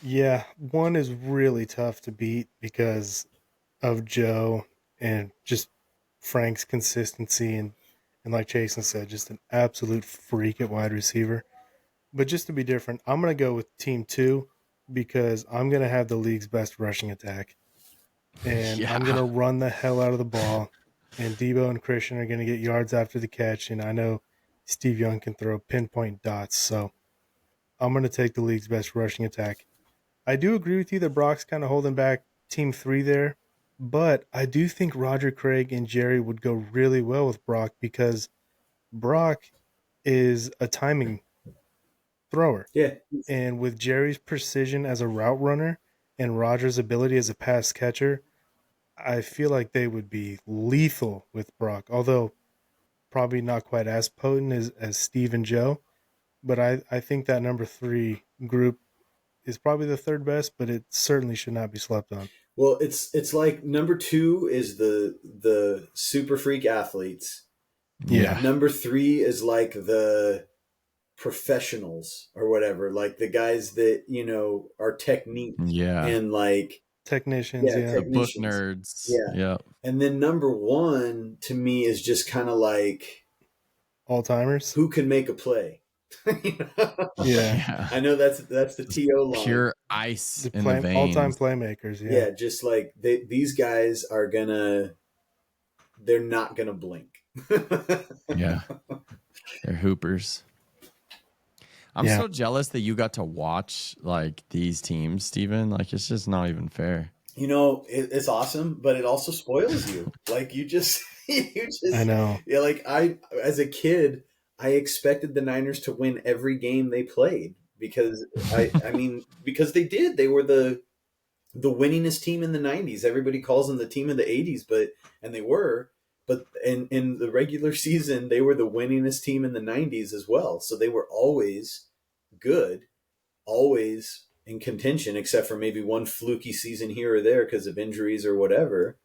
Yeah, 1 is really tough to beat because of Joe and just Frank's consistency and like Jason said, just an absolute freak at wide receiver. But just to be different, I'm going to go with team 2 because I'm going to have the league's best rushing attack. And I'm going yeah. to run the hell out of the ball. And Debo and Christian are going to get yards after the catch. And I know Steve Young can throw pinpoint dots. So I'm going to take the league's best rushing attack. I do agree with you that Brock's kind of holding back team 3 there. But I do think Roger Craig and Jerry would go really well with Brock because Brock is a timing thrower. Yeah. And with Jerry's precision as a route runner and Roger's ability as a pass catcher, I feel like they would be lethal with Brock, although probably not quite as potent as Steve and Joe. But I think that number 3 group is probably the third best, but it certainly should not be slept on. Well, it's like number 2 is the super freak athletes. Yeah. Number 3 is like the professionals or whatever, like the guys that are technique and like Technicians, yeah. The book technicians. nerds. Yeah. And then number 1 to me is just kind of like all timers. Who can make a play? Yeah. I know that's the TO line. Pure ice in the veins. All-time playmakers. Yeah. Yeah, just like these guys are they're not gonna blink. Yeah, they're hoopers. I'm so jealous that you got to watch like these teams, Steven. Like, it's just not even fair. It's awesome, but it also spoils you. Like you just I know. Yeah, like as a kid, I expected the Niners to win every game they played because I mean because they did. They were the winningest team in the 90s. Everybody calls them the team of the 80s, and they were. But in the regular season, they were the winningest team in the 90s as well. So they were always good, always in contention, except for maybe one fluky season here or there because of injuries or whatever.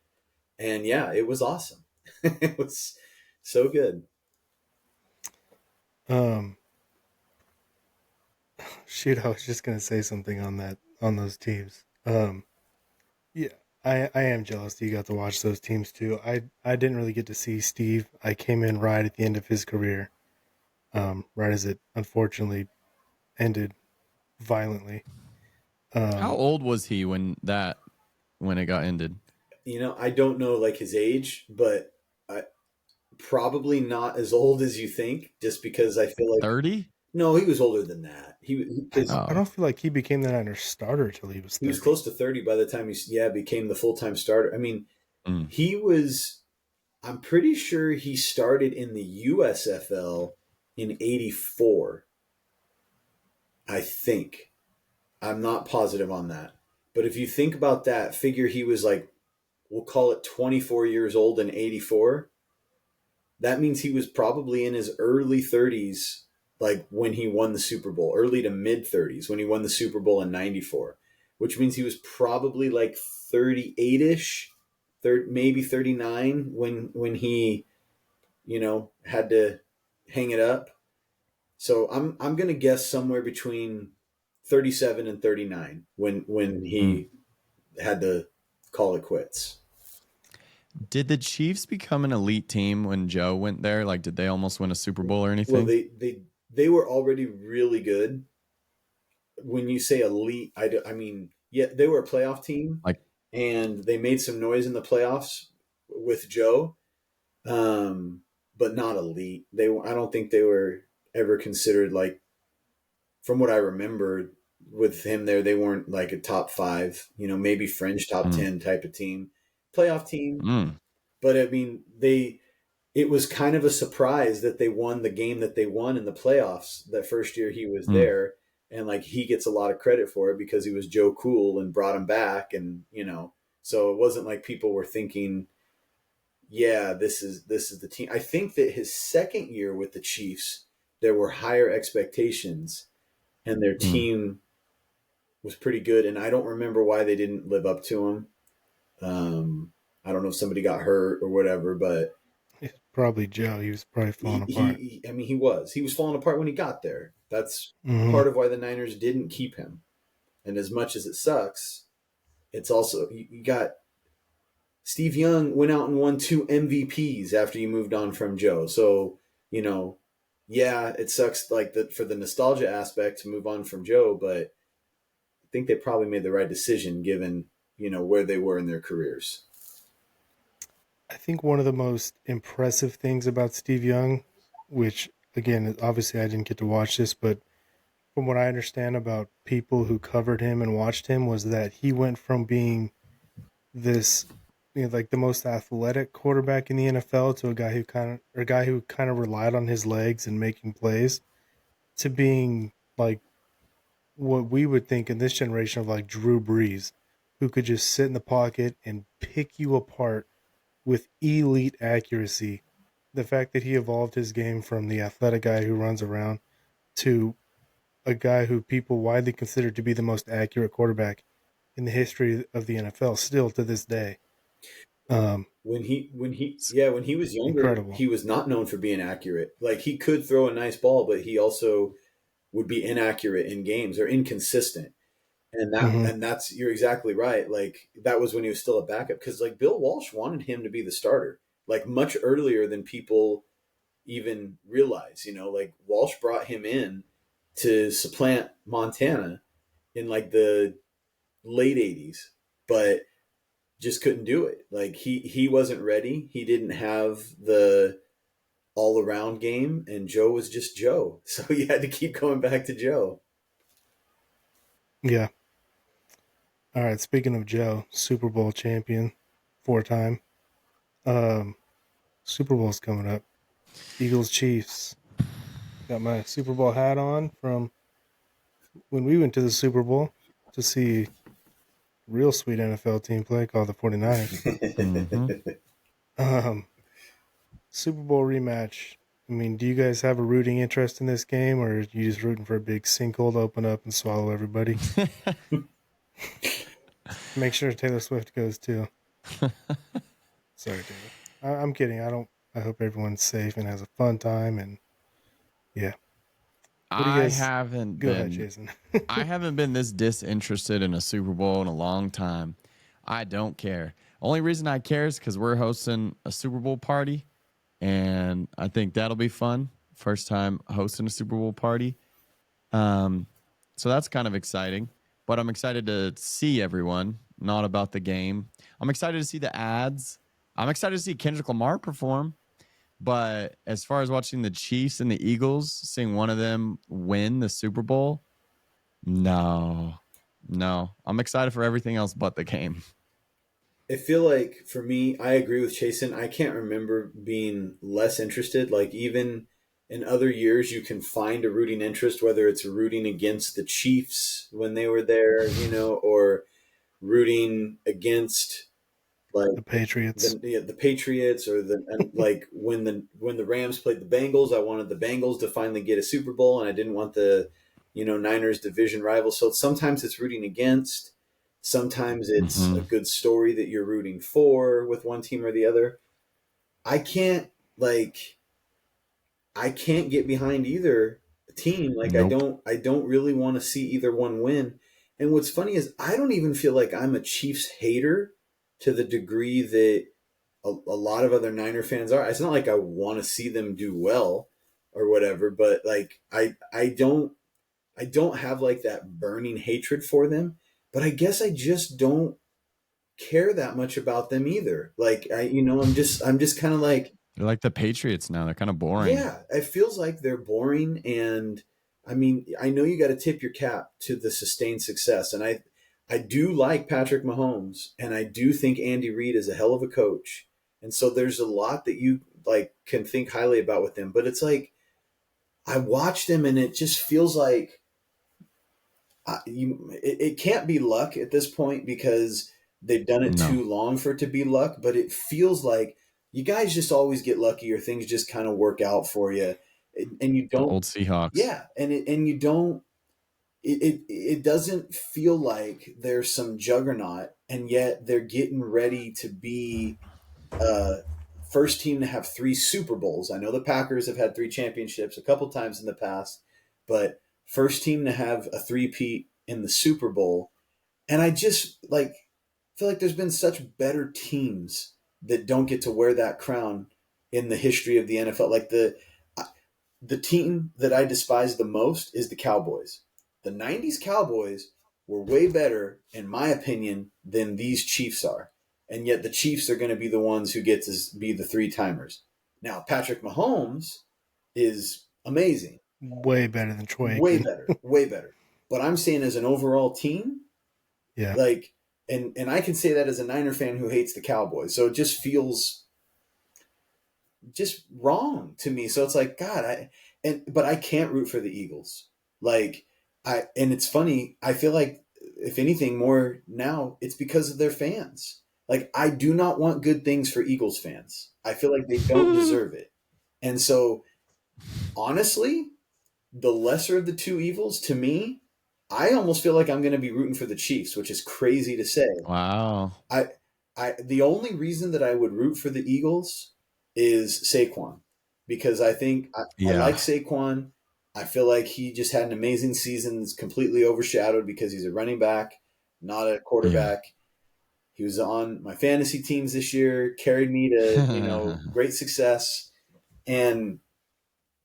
And yeah, it was awesome. It was so good. Shoot, I was just gonna say something on those teams. Yeah, I am jealous that you got to watch those teams too. I didn't really get to see Steve. I came in right at the end of his career, right as it unfortunately ended violently. How old was he when it got ended? I don't know like his age, but probably not as old as you think. Just because I feel like 30. No, he was older than that. I don't feel like he became the Niners starter till he was 30. He was close to 30 by the time he became the full-time starter. I mean, he was. I'm pretty sure he started in the USFL in '84. I think. I'm not positive on that. But if you think about that, figure he was like, we'll call it 24 years old in '84. That means he was probably in his early 30s, like when he won the Super Bowl, early to mid 30s when he won the Super Bowl in '94, which means he was probably like 38-ish, maybe 39 when he, had to hang it up. So I'm going to guess somewhere between 37 and 39 when he had to call it quits. Did the Chiefs become an elite team when Joe went there? Like, did they almost win a Super Bowl or anything? Well, they were already really good. When you say elite, I mean, yeah, they were a playoff team, and they made some noise in the playoffs with Joe, but not elite. I don't think they were ever considered, like, from what I remember, with him there, they weren't like a top 5, maybe fringe top 10 type of team, playoff team. But I mean, it was kind of a surprise that they won the game that they won in the playoffs that first year he was there. And like, he gets a lot of credit for it because he was Joe Cool and brought him back. And, so it wasn't like people were thinking, yeah, this is the team. I think that his second year with the Chiefs, there were higher expectations and their team was pretty good. And I don't remember why they didn't live up to him. I don't know if somebody got hurt or whatever, but it's probably Joe. He was probably falling apart. He was falling apart when he got there. That's part of why the Niners didn't keep him. And as much as it sucks, it's also, you got Steve Young went out and won 2 MVPs after you moved on from Joe. So, yeah, it sucks like for the nostalgia aspect to move on from Joe, but I think they probably made the right decision given, where they were in their careers. I think one of the most impressive things about Steve Young, which again, obviously I didn't get to watch this, but from what I understand about people who covered him and watched him, was that he went from being this, like the most athletic quarterback in the NFL to a guy who kind of relied on his legs and making plays, to being like what we would think in this generation of like Drew Brees, who could just sit in the pocket and pick you apart with elite accuracy. The fact that he evolved his game from the athletic guy who runs around to a guy who people widely consider to be the most accurate quarterback in the history of the NFL, still to this day. When he was younger, incredible. He was not known for being accurate. Like, he could throw a nice ball, but he also would be inaccurate in games or inconsistent. And that's, you're exactly right. Like, that was when he was still a backup, because like Bill Walsh wanted him to be the starter, like much earlier than people even realize. Like, Walsh brought him in to supplant Montana in like the late 80s, but just couldn't do it. Like, he wasn't ready. He didn't have the all around game, and Joe was just Joe. So he had to keep going back to Joe. Yeah. All right. Speaking of Joe, Super Bowl champion, 4-time. Super Bowl's coming up. Eagles Chiefs. Got my Super Bowl hat on from when we went to the Super Bowl to see a real sweet NFL team play called the 49ers. Super Bowl rematch. I mean, do you guys have a rooting interest in this game, or are you just rooting for a big sinkhole to open up and swallow everybody? Make sure Taylor Swift goes too. Sorry, Taylor. I'm kidding. I hope everyone's safe and has a fun time. And yeah, I haven't go been. ahead, Jason. I haven't been this disinterested in a Super Bowl in a long time. I don't care. Only reason I care is because we're hosting a Super Bowl party, and I think that'll be fun. First time hosting a Super Bowl party. So that's kind of exciting. But I'm excited to see everyone, not about the game. I'm excited to see the ads. I'm excited to see Kendrick Lamar perform. But as far as watching the Chiefs and the Eagles, seeing one of them win the Super Bowl, no. I'm excited for everything else but the game. I feel like, for me, I agree with Chasen. I can't remember being less interested. Like, even in other years, you can find a rooting interest, whether it's rooting against the Chiefs when they were there, or rooting against like the Patriots. The Patriots, or like when the Rams played the Bengals, I wanted the Bengals to finally get a Super Bowl, and I didn't want the Niners division rivals. So sometimes it's rooting against. Sometimes it's a good story that you're rooting for with one team or the other. I can't get behind either team. Like, nope. I don't really want to see either one win. And what's funny is I don't even feel like I'm a Chiefs hater to the degree that a lot of other Niner fans are. It's not like I want to see them do well or whatever, but like I don't have like that burning hatred for them. But I guess I just don't care that much about them either. Like, I'm just kind of like, they're like the Patriots now. They're kind of boring. Yeah, it feels like they're boring, and I mean, I know you got to tip your cap to the sustained success, and I do like Patrick Mahomes, and I do think Andy Reid is a hell of a coach, and so there's a lot that you like can think highly about with him. But it's like I watched him, and it just feels like it can't be luck at this point because they've done it No, too long for it to be luck. But it feels like you guys just always get lucky, or things just kind of work out for you, and you the don't. old Seahawks. Yeah, and you don't. It doesn't feel like there's some juggernaut, and yet they're getting ready to be uh, first team to have 3 Super Bowls. I know the Packers have had 3 championships a couple times in the past, but first team to have a three-peat in the Super Bowl. And I just like feel like there's been such better teams that don't get to wear that crown in the history of the NFL. Like the team that I despise the most is the Cowboys. The 90s Cowboys were way better, in my opinion, than these Chiefs are. And yet the Chiefs are going to be the ones who get to be the 3 timers. Now, Patrick Mahomes is amazing. Way better than Troy Way Aikman. better. Way better. But I'm saying as an overall team, Yeah. like, and I can say that as a Niner fan who hates the Cowboys. So it just feels just wrong to me. So it's like, God, but I can't root for the Eagles. Like and it's funny. I feel like if anything more now, it's because of their fans. Like I do not want good things for Eagles fans. I feel like they don't deserve it. And so honestly, the lesser of the two evils to me, I almost feel like I'm going to be rooting for the Chiefs, which is crazy to say. Wow. The only reason that I would root for the Eagles is Saquon, because I think I Yeah. like Saquon. I feel like he just had an amazing season that's completely overshadowed because he's a running back, not a quarterback. He was on my fantasy teams this year, carried me to, great success. And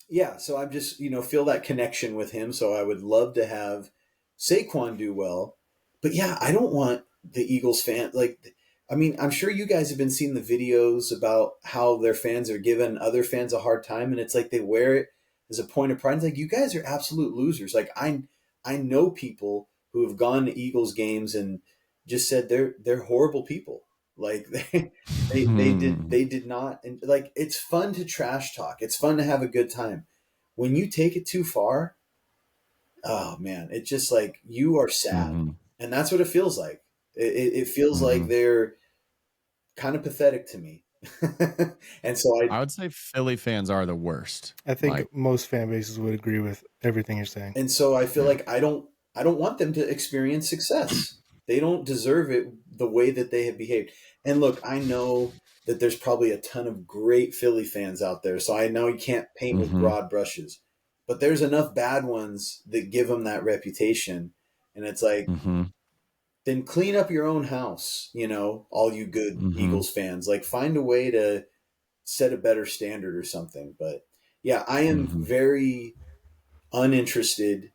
yeah, so I'm just, feel that connection with him. So I would love to have Saquon do well. But yeah, I don't want the Eagles fan I mean, I'm sure you guys have been seeing the videos about how their fans are giving other fans a hard time, and it's like they wear it as a point of pride. It's like you guys are absolute losers. Like I know people who have gone to Eagles games and just said they're horrible people. Like they did not, and like it's fun to trash talk. It's fun to have a good time. When you take it too far, oh man, it's just like you are sad, and that's what it feels like. It feels like they're kind of pathetic to me. And so I would say Philly fans are the worst. I think most fan bases would agree with everything you're saying. And so I feel like I don't want them to experience success. They don't deserve it the way that they have behaved. And look, I know that there's probably a ton of great Philly fans out there, so I know you can't paint with broad brushes. But there's enough bad ones that give them that reputation, and it's like then clean up your own house, all you good Eagles fans. Like find a way to set a better standard or something. But yeah, I am very uninterested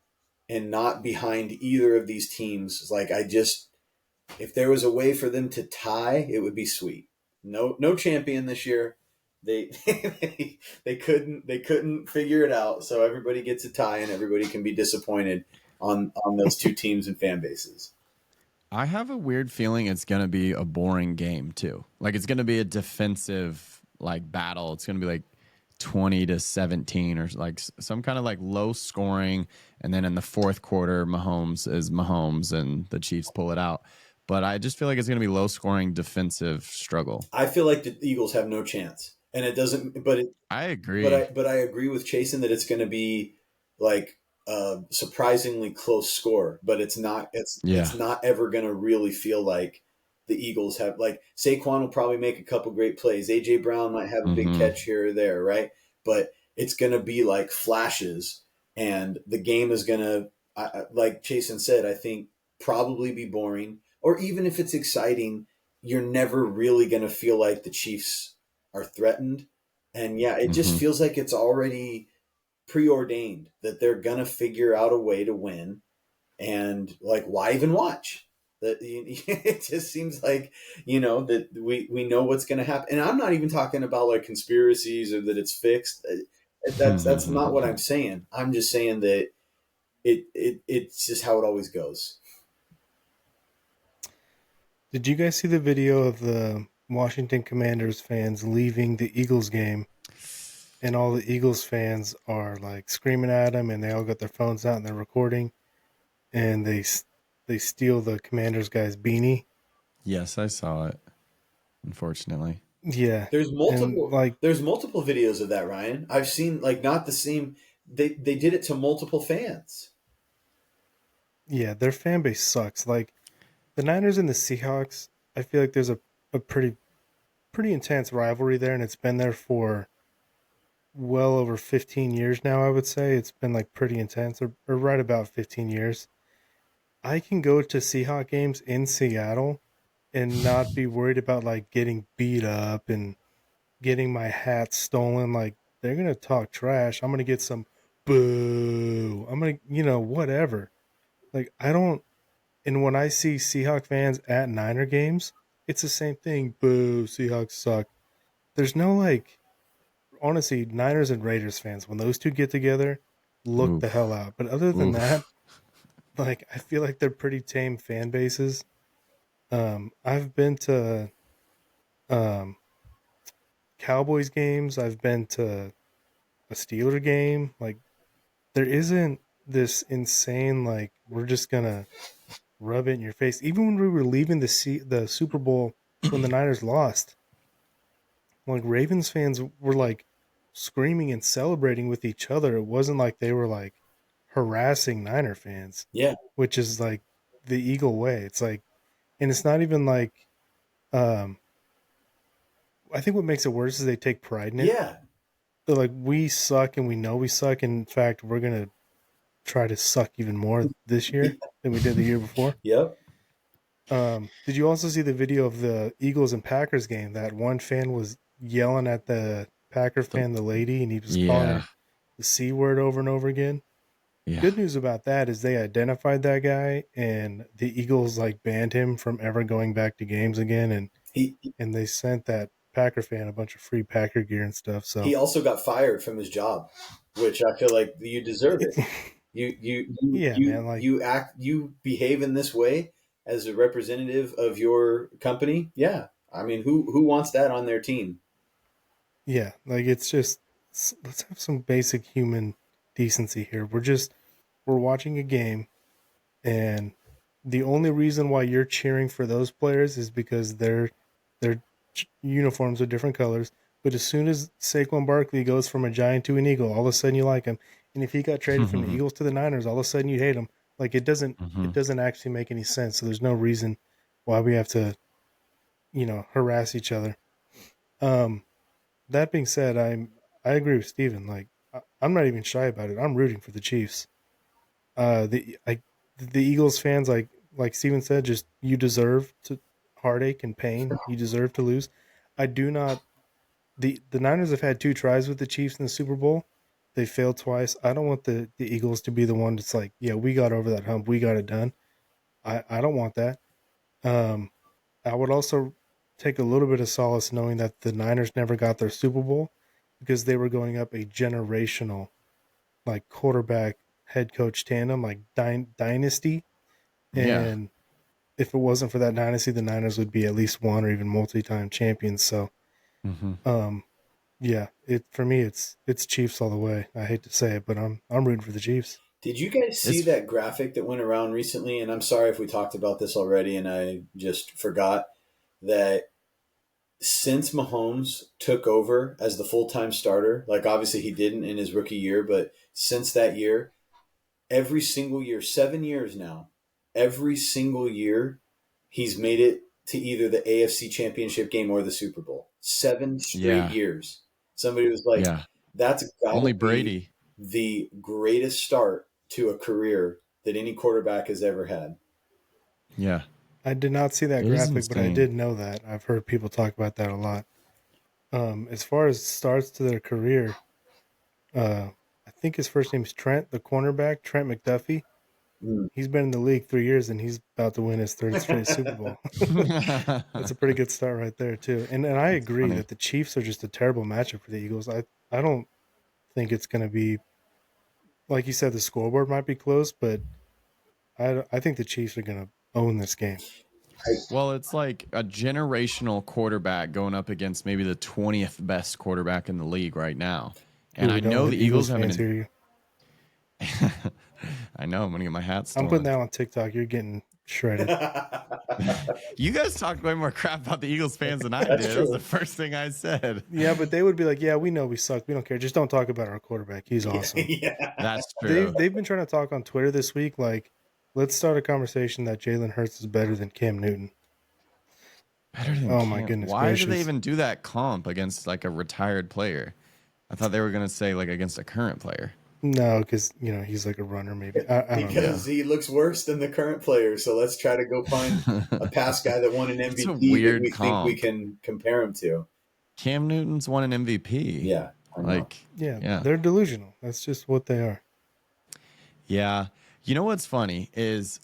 and not behind either of these teams. Like if there was a way for them to tie, it would be sweet. No champion this year. They they couldn't figure it out. So everybody gets a tie and everybody can be disappointed on those two teams and fan bases. I have a weird feeling it's going to be a boring game too. Like it's going to be a defensive battle. It's going to be like 20-17 or like some kind of like low scoring. And then in the fourth quarter, Mahomes is Mahomes and the Chiefs pull it out. But I just feel like it's going to be low scoring defensive struggle. I feel like the Eagles have no chance, and it doesn't. I agree. But I agree with Chasen that it's going to be like a surprisingly close score. But it's not. It's not ever going to really feel like the Eagles have. Like Saquon will probably make a couple great plays. AJ Brown might have a big catch here or there, right? But it's going to be like flashes, and the game is going to, like Chasen said, I think probably be boring. Or even if it's exciting, you're never really going to feel like the Chiefs are threatened. And yeah, it just feels like it's already preordained that they're going to figure out a way to win. And like, why even watch? It just seems like, that we know what's going to happen. And I'm not even talking about like conspiracies or that it's fixed. That's not what I'm saying. I'm just saying that it's just how it always goes. Did you guys see the video of the Washington Commanders fans leaving the Eagles game? And all the Eagles fans are like screaming at them, and they all got their phones out and they're recording, and they steal the Commanders guy's beanie. Yes, I saw it. Unfortunately. Yeah, There's and multiple like there's multiple videos of that, Ryan. I've seen like not the same. They did it to multiple fans. yeah, their fan base sucks. Like the Niners and the Seahawks, I feel like there's a pretty intense rivalry there, and it's been there for well over 15 years now. I would say it's been like pretty intense, or right about 15 years. I can go to Seahawk games in Seattle and not be worried about like getting beat up and getting my hat stolen. Like they're gonna talk trash. I'm gonna get some boo. I'm gonna whatever. Like I don't. And when I see Seahawk fans at Niner games, it's the same thing. Boo, Seahawks suck. There's no like honestly Niners and Raiders fans when those two get together, look the hell Oof. out. But other than Oof. that, like I feel like they're pretty tame fan bases. I've been to um Cowboys games. I've been to a Steeler game. Like there isn't this insane like we're just gonna rub it in your face. Even when we were leaving the Super Bowl when the Niners lost, like Ravens fans were like screaming and celebrating with each other. It wasn't like they were like harassing Niner fans, Yeah, which is like the Eagle way. It's like, and it's not even like, um, I think what makes it worse is they take pride in it. yeah, They're like, we suck and we know we suck. And in fact, we're going to try to suck even more this year than we did the year before. yep. Did you also see the video of the Eagles and Packers game? That one fan was yelling at the Packer fan, the lady, and he was calling Yeah. her the C word over and over again. Yeah. Good news about that is they identified that guy, and the Eagles like banned him from ever going back to games again, He and they sent that Packer fan a bunch of free Packer gear and stuff. So he also got fired from his job, which I feel like you deserve it. yeah, man, like You behave in this way as a representative of your company. Yeah, I mean, who wants that on their team? yeah, like it's just let's have some basic human decency here. We're watching a game, and the only reason why you're cheering for those players is because their uniforms are different colors. But as soon as Saquon Barkley goes from a Giant to an Eagle, all of a sudden you like him. And if he got traded from the Eagles to the Niners, all of a sudden you hate him. Like it doesn't actually make any sense. So there's no reason why we have to, harass each other. Um, that being said, I agree with Steven. Like I'm not even shy about it. I'm rooting for the Chiefs. The Eagles fans, like Steven said, just you deserve to heartache and pain. You deserve to lose. I do not. The Niners have had two tries with the Chiefs in the Super Bowl. They failed twice. I don't want the Eagles to be the one that's like, yeah, we got over that hump. We got it done. I don't want that. Um, I would also take a little bit of solace knowing that the Niners never got their Super Bowl because they were going up a generational like quarterback head coach tandem, like dynasty. Yeah. And if it wasn't for that dynasty, the Niners would be at least one or even multi-time champions. So, um, yeah, it for me, it's Chiefs all the way. I hate to say it, but I'm rooting for the Chiefs. Did you guys see It's that graphic that went around recently? And I'm sorry if we talked about this already and I just forgot that since Mahomes took over as the full time starter, like obviously he didn't in his rookie year, but since that year, every single year, 7 years now, every single year, he's made it to either the AFC Championship game or the Super Bowl. 7 straight yeah. years. Somebody was like, Yeah. that's got Only to be Brady. the greatest start to a career that any quarterback has ever had. Yeah. I did not see that It is graphic, but I insane. did know that. I've heard people talk about that a lot. As far as starts to their career, I think his first name is Trent, the cornerback, Trent McDuffie. Mm. He's been in the league 3 years, and he's about to win his third straight Super Bowl. That's a pretty good start right there, too. And I That's agree funny. that the Chiefs are just a terrible matchup for the Eagles. I don't think it's going to be like you said, the scoreboard might be close, but I think the Chiefs are going to own this game. Well, it's like a generational quarterback going up against maybe the 20th best quarterback in the league right now. And Ooh, I don't know let the Eagles have fans an. hear you. I know I'm gonna get my hat I'm putting stolen. that on TikTok. You're getting shredded. You guys talked way more crap about the Eagles fans than I That's did. That was true. the first thing I said. Yeah, but they would be like, "Yeah, we know we suck. We don't care. Just don't talk about our quarterback. He's awesome." Yeah. That's They've true. they've been trying to talk on Twitter this week. Like, let's start a conversation that Jalen Hurts is better than Cam Newton. Better than Oh my Cam. goodness Why do they gracious! even do that comp against like a retired player? I thought they were gonna say like against a current player. No, because he's like a runner. Maybe I don't know. Because he looks worse than the current player. So let's try to go find a past guy that won an It's a MVP that we weird think we comp. can compare him to. Cam Newton's won an MVP. Yeah, I know. Like, Yeah, yeah. they're delusional. That's just what they are. Yeah. You know what's funny is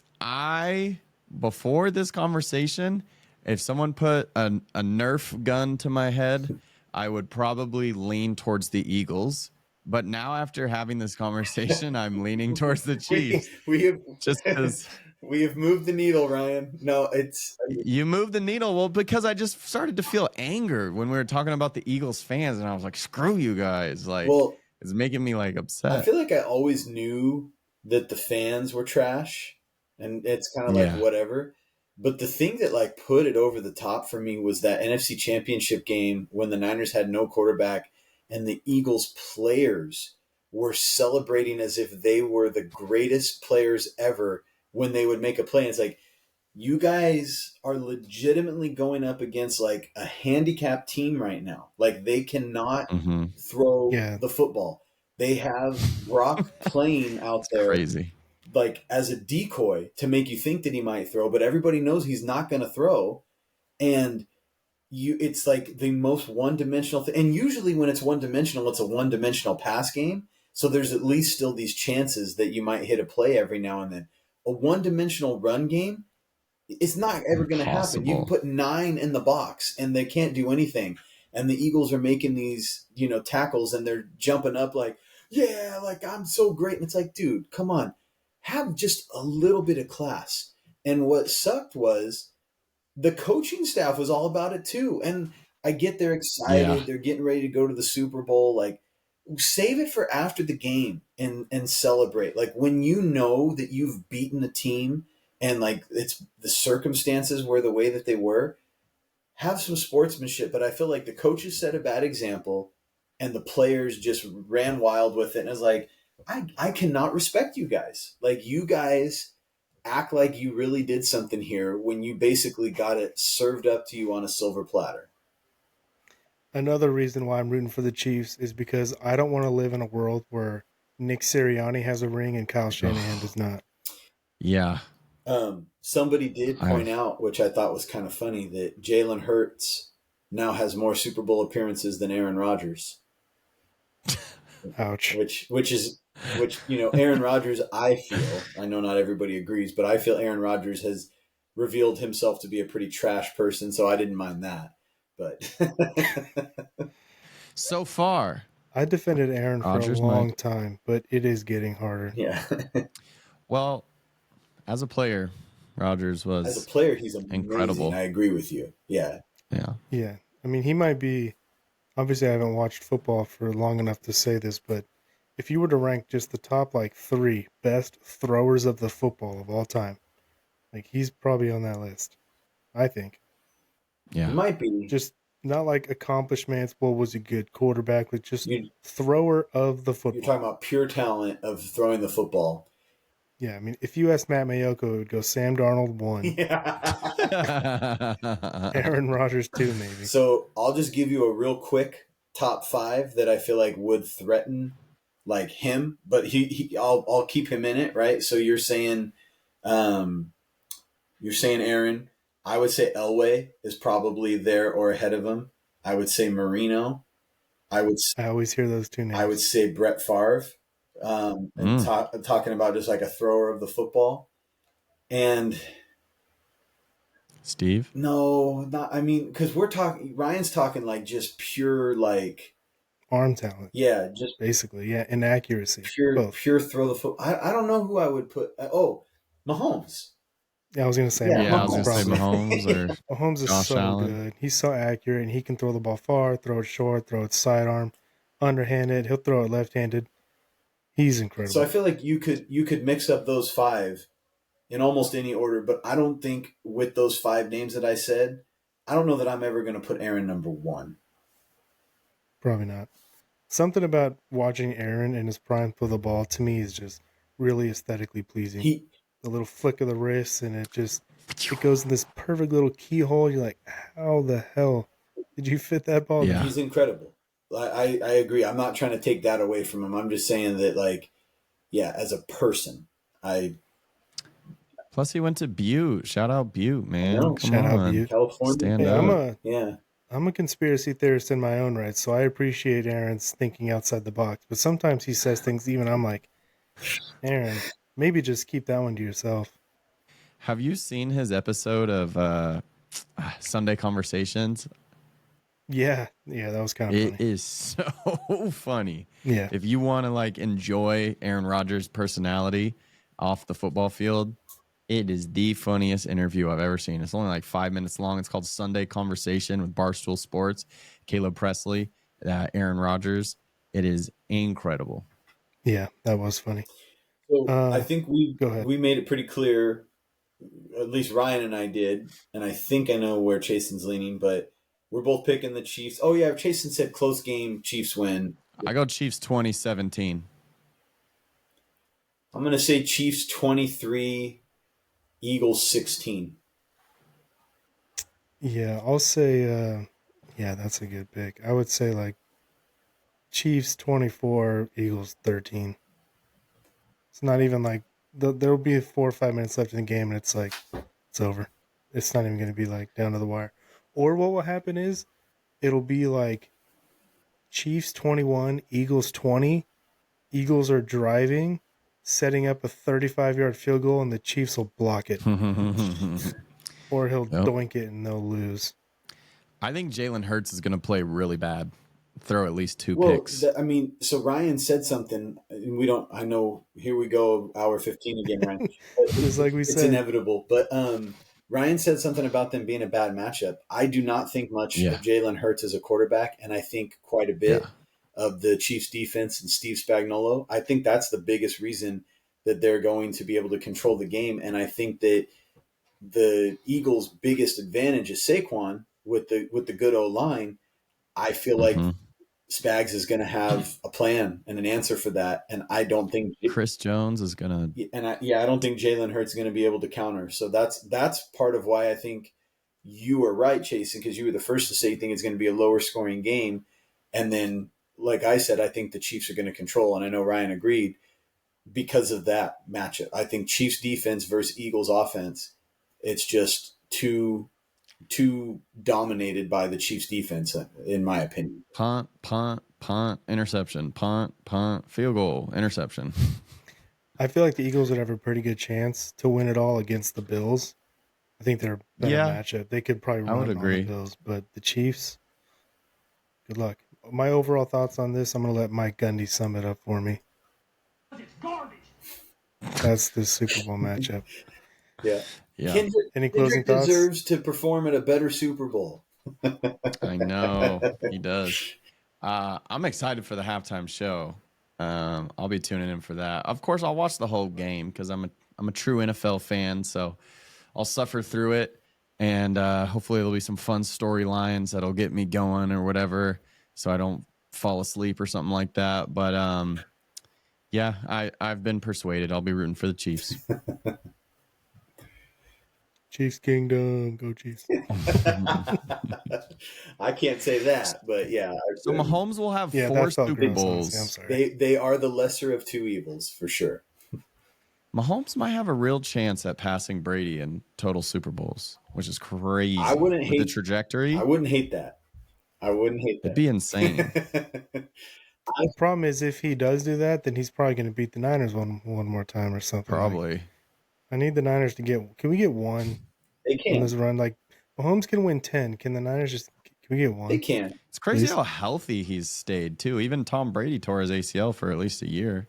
before this conversation, if someone put a Nerf gun to my head, I would probably lean towards the Eagles. But now after having this conversation, I'm leaning towards the Chiefs we have just because we have moved the needle, Ryan. No, it's you moved the needle. Well, because I just started to feel anger when we were talking about the Eagles fans, and I was like, screw you guys. Like, well, it's making me like I upset. feel like I always knew that the fans were trash, and it's kind of like Yeah. whatever. But the thing that like put it over the top for me was that NFC Championship game when the Niners had no quarterback and the Eagles players were celebrating as if they were the greatest players ever when they would make a play. And it's like you guys are legitimately going up against like a handicapped team right now. Like they cannot Mm-hmm. throw Yeah, the football. They have Brock playing out It's there crazy. like as a decoy to make you think that he might throw, but everybody knows he's not going to throw. And it's like the most one-dimensional thing. And usually when it's one-dimensional, it's a one-dimensional pass game. So there's at least still these chances that you might hit a play every now and then. A one-dimensional run game, it's not ever going to happen. You can Impossible. put 9 in the box and they can't do anything. And the Eagles are making these, tackles and they're jumping up like, yeah, like I'm so great. And it's like, dude, come on, have just a little bit of class. And what sucked was the coaching staff was all about it too. And I get they're Yeah. excited. They're getting ready to go to the Super Bowl. Like, save it for after the game and celebrate. Like when you know that you've beaten a team and like it's the circumstances were the way that they were, have some sportsmanship. But I feel like the coaches set a bad example and the players just ran wild with it. And it's like, I cannot respect you guys. Like you guys act like you really did something here when you basically got it served up to you on a silver platter. another reason why I'm rooting for the Chiefs is because I don't want to live in a world where Nick Sirianni has a ring and Kyle Shanahan Ugh. does not. Yeah. Somebody did point I've out, which I thought was kind of funny, that Jalen Hurts now has more Super Bowl appearances than Aaron Rodgers, Ouch. which Aaron Rodgers. I know not everybody agrees, but I feel Aaron Rodgers has revealed himself to be a pretty trash person, so I didn't mind that. But so far. I defended Aaron for a Rodgers might. long time, but it is getting harder. yeah, Well, as a player, Rodgers as a was player, he's amazing. incredible. I agree with you. Yeah, Yeah. Yeah. I mean, he might be. Obviously, I haven't watched football for long enough to say this, but if you were to rank just the top like 3 best throwers of the football of all time, like he's probably on that list. I think. he Yeah. might be. Just not like accomplishments. What was a good quarterback? Like just You, thrower of the you're football. talking about pure talent of throwing the football. Yeah, I mean, if you asked Matt Mayoko, it would go Sam Darnold 1, Yeah. Aaron Rodgers 2, maybe. So I'll just give you a real quick top 5 that I feel like would threaten like him, but I'll keep him in it, right? So um, you're saying Aaron. I would say Elway is probably there or ahead of him. I would say Marino. I would I always hear those two names. I would say Brett Favre, and Mm. talking about just like a thrower of the football. And Steve? no, not I mean, because we're talking. Ryan's talking like just pure like arm talent, Yeah, just basically. Yeah, and accuracy, pure both. pure throw the foot. I don't know who I would put. Oh, Mahomes. Yeah, I was gonna say Yeah, Yeah, I was Mahomes gonna say probably. Mahomes or Mahomes is Josh so Allen. good. He's so accurate, and he can throw the ball far, throw it short, throw it sidearm, underhanded. He'll throw it left-handed. He's So I incredible. feel like you could mix up those five in almost any order, but I don't think with those five names that I said, I don't know that I'm ever going to put Aaron number one. Probably not. Something about watching Aaron in his prime throw the ball to me is just really aesthetically pleasing. He The little flick of the wrist, and it goes in this perfect little keyhole. You're like, how the hell did you fit that ball Yeah. there? he's incredible. I agree. I'm not trying to take that away from him. I'm just saying that, like, yeah, as a person, I Plus, he went to Butte. Shout out Butte, man. know Come Shout out on, Butte. California. stand Hey, up. Yeah. I'm a conspiracy theorist in my own right, so I appreciate Aaron's thinking outside the box. But sometimes he says things even I'm like, Aaron, maybe just keep that one to yourself. Have you seen his episode of Sunday Conversations? Yeah, that was kind of It funny. is so funny. Yeah, If you want to like enjoy Aaron Rodgers' personality off the football field, it is the funniest interview I've ever seen. It's only like 5 minutes long. It's called Sunday Conversation with Barstool Sports, Caleb Presley, Aaron Rodgers. It is incredible. yeah, that was funny. So I think we Go ahead. we made it pretty clear, at least Ryan and I did, and I think I know where Chasen's leaning, but we're both picking the Chiefs. Oh yeah, Chasen said close game, Chiefs win. I go Chiefs 2017. I'm gonna say Chiefs 23, Eagles 16. Yeah, I'll say, yeah, that's a good pick. I would say like Chiefs 24, Eagles 13. It's not even like there'll be 4 or 5 minutes left in the game, and it's like it's over. It's not even going to be like down to the wire. Or what will happen is it'll be like Chiefs 21, Eagles 20. Eagles are driving, setting up a 35-yard field goal, and the Chiefs will block it, or he'll Yep. doink it and they'll lose. I think Jalen Hurts is going to play really bad. Throw at least two Well, picks. I mean, so Ryan said something, and we don't. I know. Here we go, hour 15 again, Ryan. Just like we It's said. inevitable. But Ryan said something about them being a bad matchup. I do not think much Yeah. of Jalen Hurts as a quarterback, and I think quite a bit Yeah. of the Chiefs defense and Steve Spagnuolo. I think that's the biggest reason that they're going to be able to control the game. And I think that the Eagles' biggest advantage is Saquon with the good O line. I feel like Mhm. Spags is going to have a plan and an answer for that, and I don't think Chris Jones is going to. I don't think Jalen Hurts is going to be able to counter. So that's part of why I think you are right, Jason, because you were the first to say you think it's going to be a lower scoring game, and then like I said, I think the Chiefs are going to control, and I know Ryan agreed because of that matchup. I think Chiefs defense versus Eagles offense, it's just too dominated by the Chiefs defense, in my opinion. Punt, interception, punt, field goal, interception. I feel like the Eagles would have a pretty good chance to win it all against the Bills. I think they're a better Yeah, matchup. They could probably I would run on the agree. Bills, but the Chiefs, good luck. My overall thoughts on this, I'm going to let Mike Gundy sum it up for me. It's garbage. That's the Super Bowl matchup. Yeah. Yeah, Any closing Kendrick thoughts? deserves to perform at a better Super Bowl. I know he does. I'm excited for the halftime show. I'll be tuning in for that. Of course, I'll watch the whole game because I'm a true NFL fan. So I'll suffer through it, and hopefully there'll be some fun storylines that'll get me going or whatever, so I don't fall asleep or something like that. But yeah, I've been persuaded. I'll be rooting for the Chiefs. Chiefs Kingdom, go Chiefs. I can't say that, but yeah. So Mahomes will have Yeah, 4 that felt Super gross, honestly. I'm Bowls. sorry. They are the lesser of two evils for sure. Mahomes might have a real chance at passing Brady in total Super Bowls, which is crazy. I wouldn't With hate the trajectory. I wouldn't hate that. It'd be insane. The problem is if he does do that, then he's probably going to beat the Niners one more time or something. Probably. Like, I need the Niners to get. Can we get one They on can. this run? Like Mahomes can win 10. Can the Niners can we get They one? can. It's crazy Please? how healthy he's stayed too. Even Tom Brady tore his ACL for at least a year.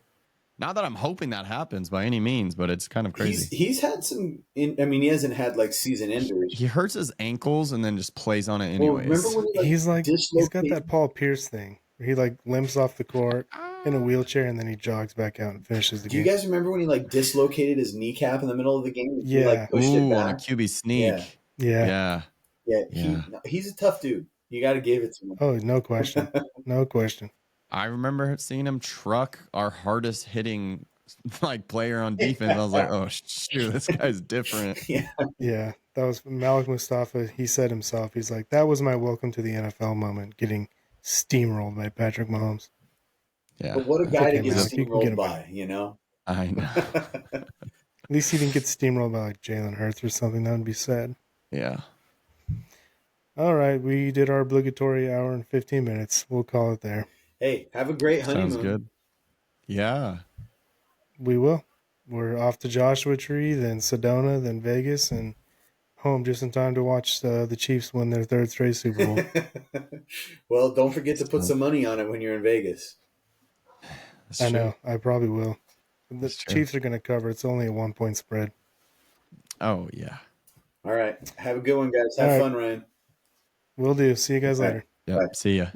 Not that I'm hoping that happens by any means, but it's kind of crazy. He's had some. I mean, he hasn't had like season enders. He hurts his ankles and then just plays on it Well, remember anyways. when he He's got dislocated? that Paul Pierce thing where he like limps off the court in a wheelchair and then he jogs back out and finishes the Do you game. guys remember when he like dislocated his kneecap in the middle of the game? He Yeah. like pushed it Ooh, on a back. QB sneak. Yeah. Yeah. He's a tough dude. You got to give it to him. Oh, no question. No question. I remember seeing him truck our hardest hitting like player on defense. I was like, oh shoot, this guy's different. Yeah. Yeah, that was Malik Mustafa. He said himself, he's like, that was my welcome to the NFL moment, getting steamrolled by Patrick Mahomes. Yeah. But what a It's guy okay, to get Malik. You can get steamrolled him by, you know? I know. At least he didn't get steamrolled by like Jalen Hurts or something. That would be sad. Yeah. All right, we did our obligatory hour and 15 minutes. We'll call it there. Hey, have a great honeymoon. Sounds good. Yeah. We will. We're off to Joshua Tree, then Sedona, then Vegas, and home just in time to watch the Chiefs win their third straight Super Bowl. Well, don't forget to put some money on it when you're in Vegas. That's I true. know. I probably will. The That's true. Chiefs are going to cover. It's only a 1-point spread. Oh yeah. All right. Have a good one, guys. Have All right. fun, Ryan. Will do. See you guys All right. later. Yep. Bye. See ya.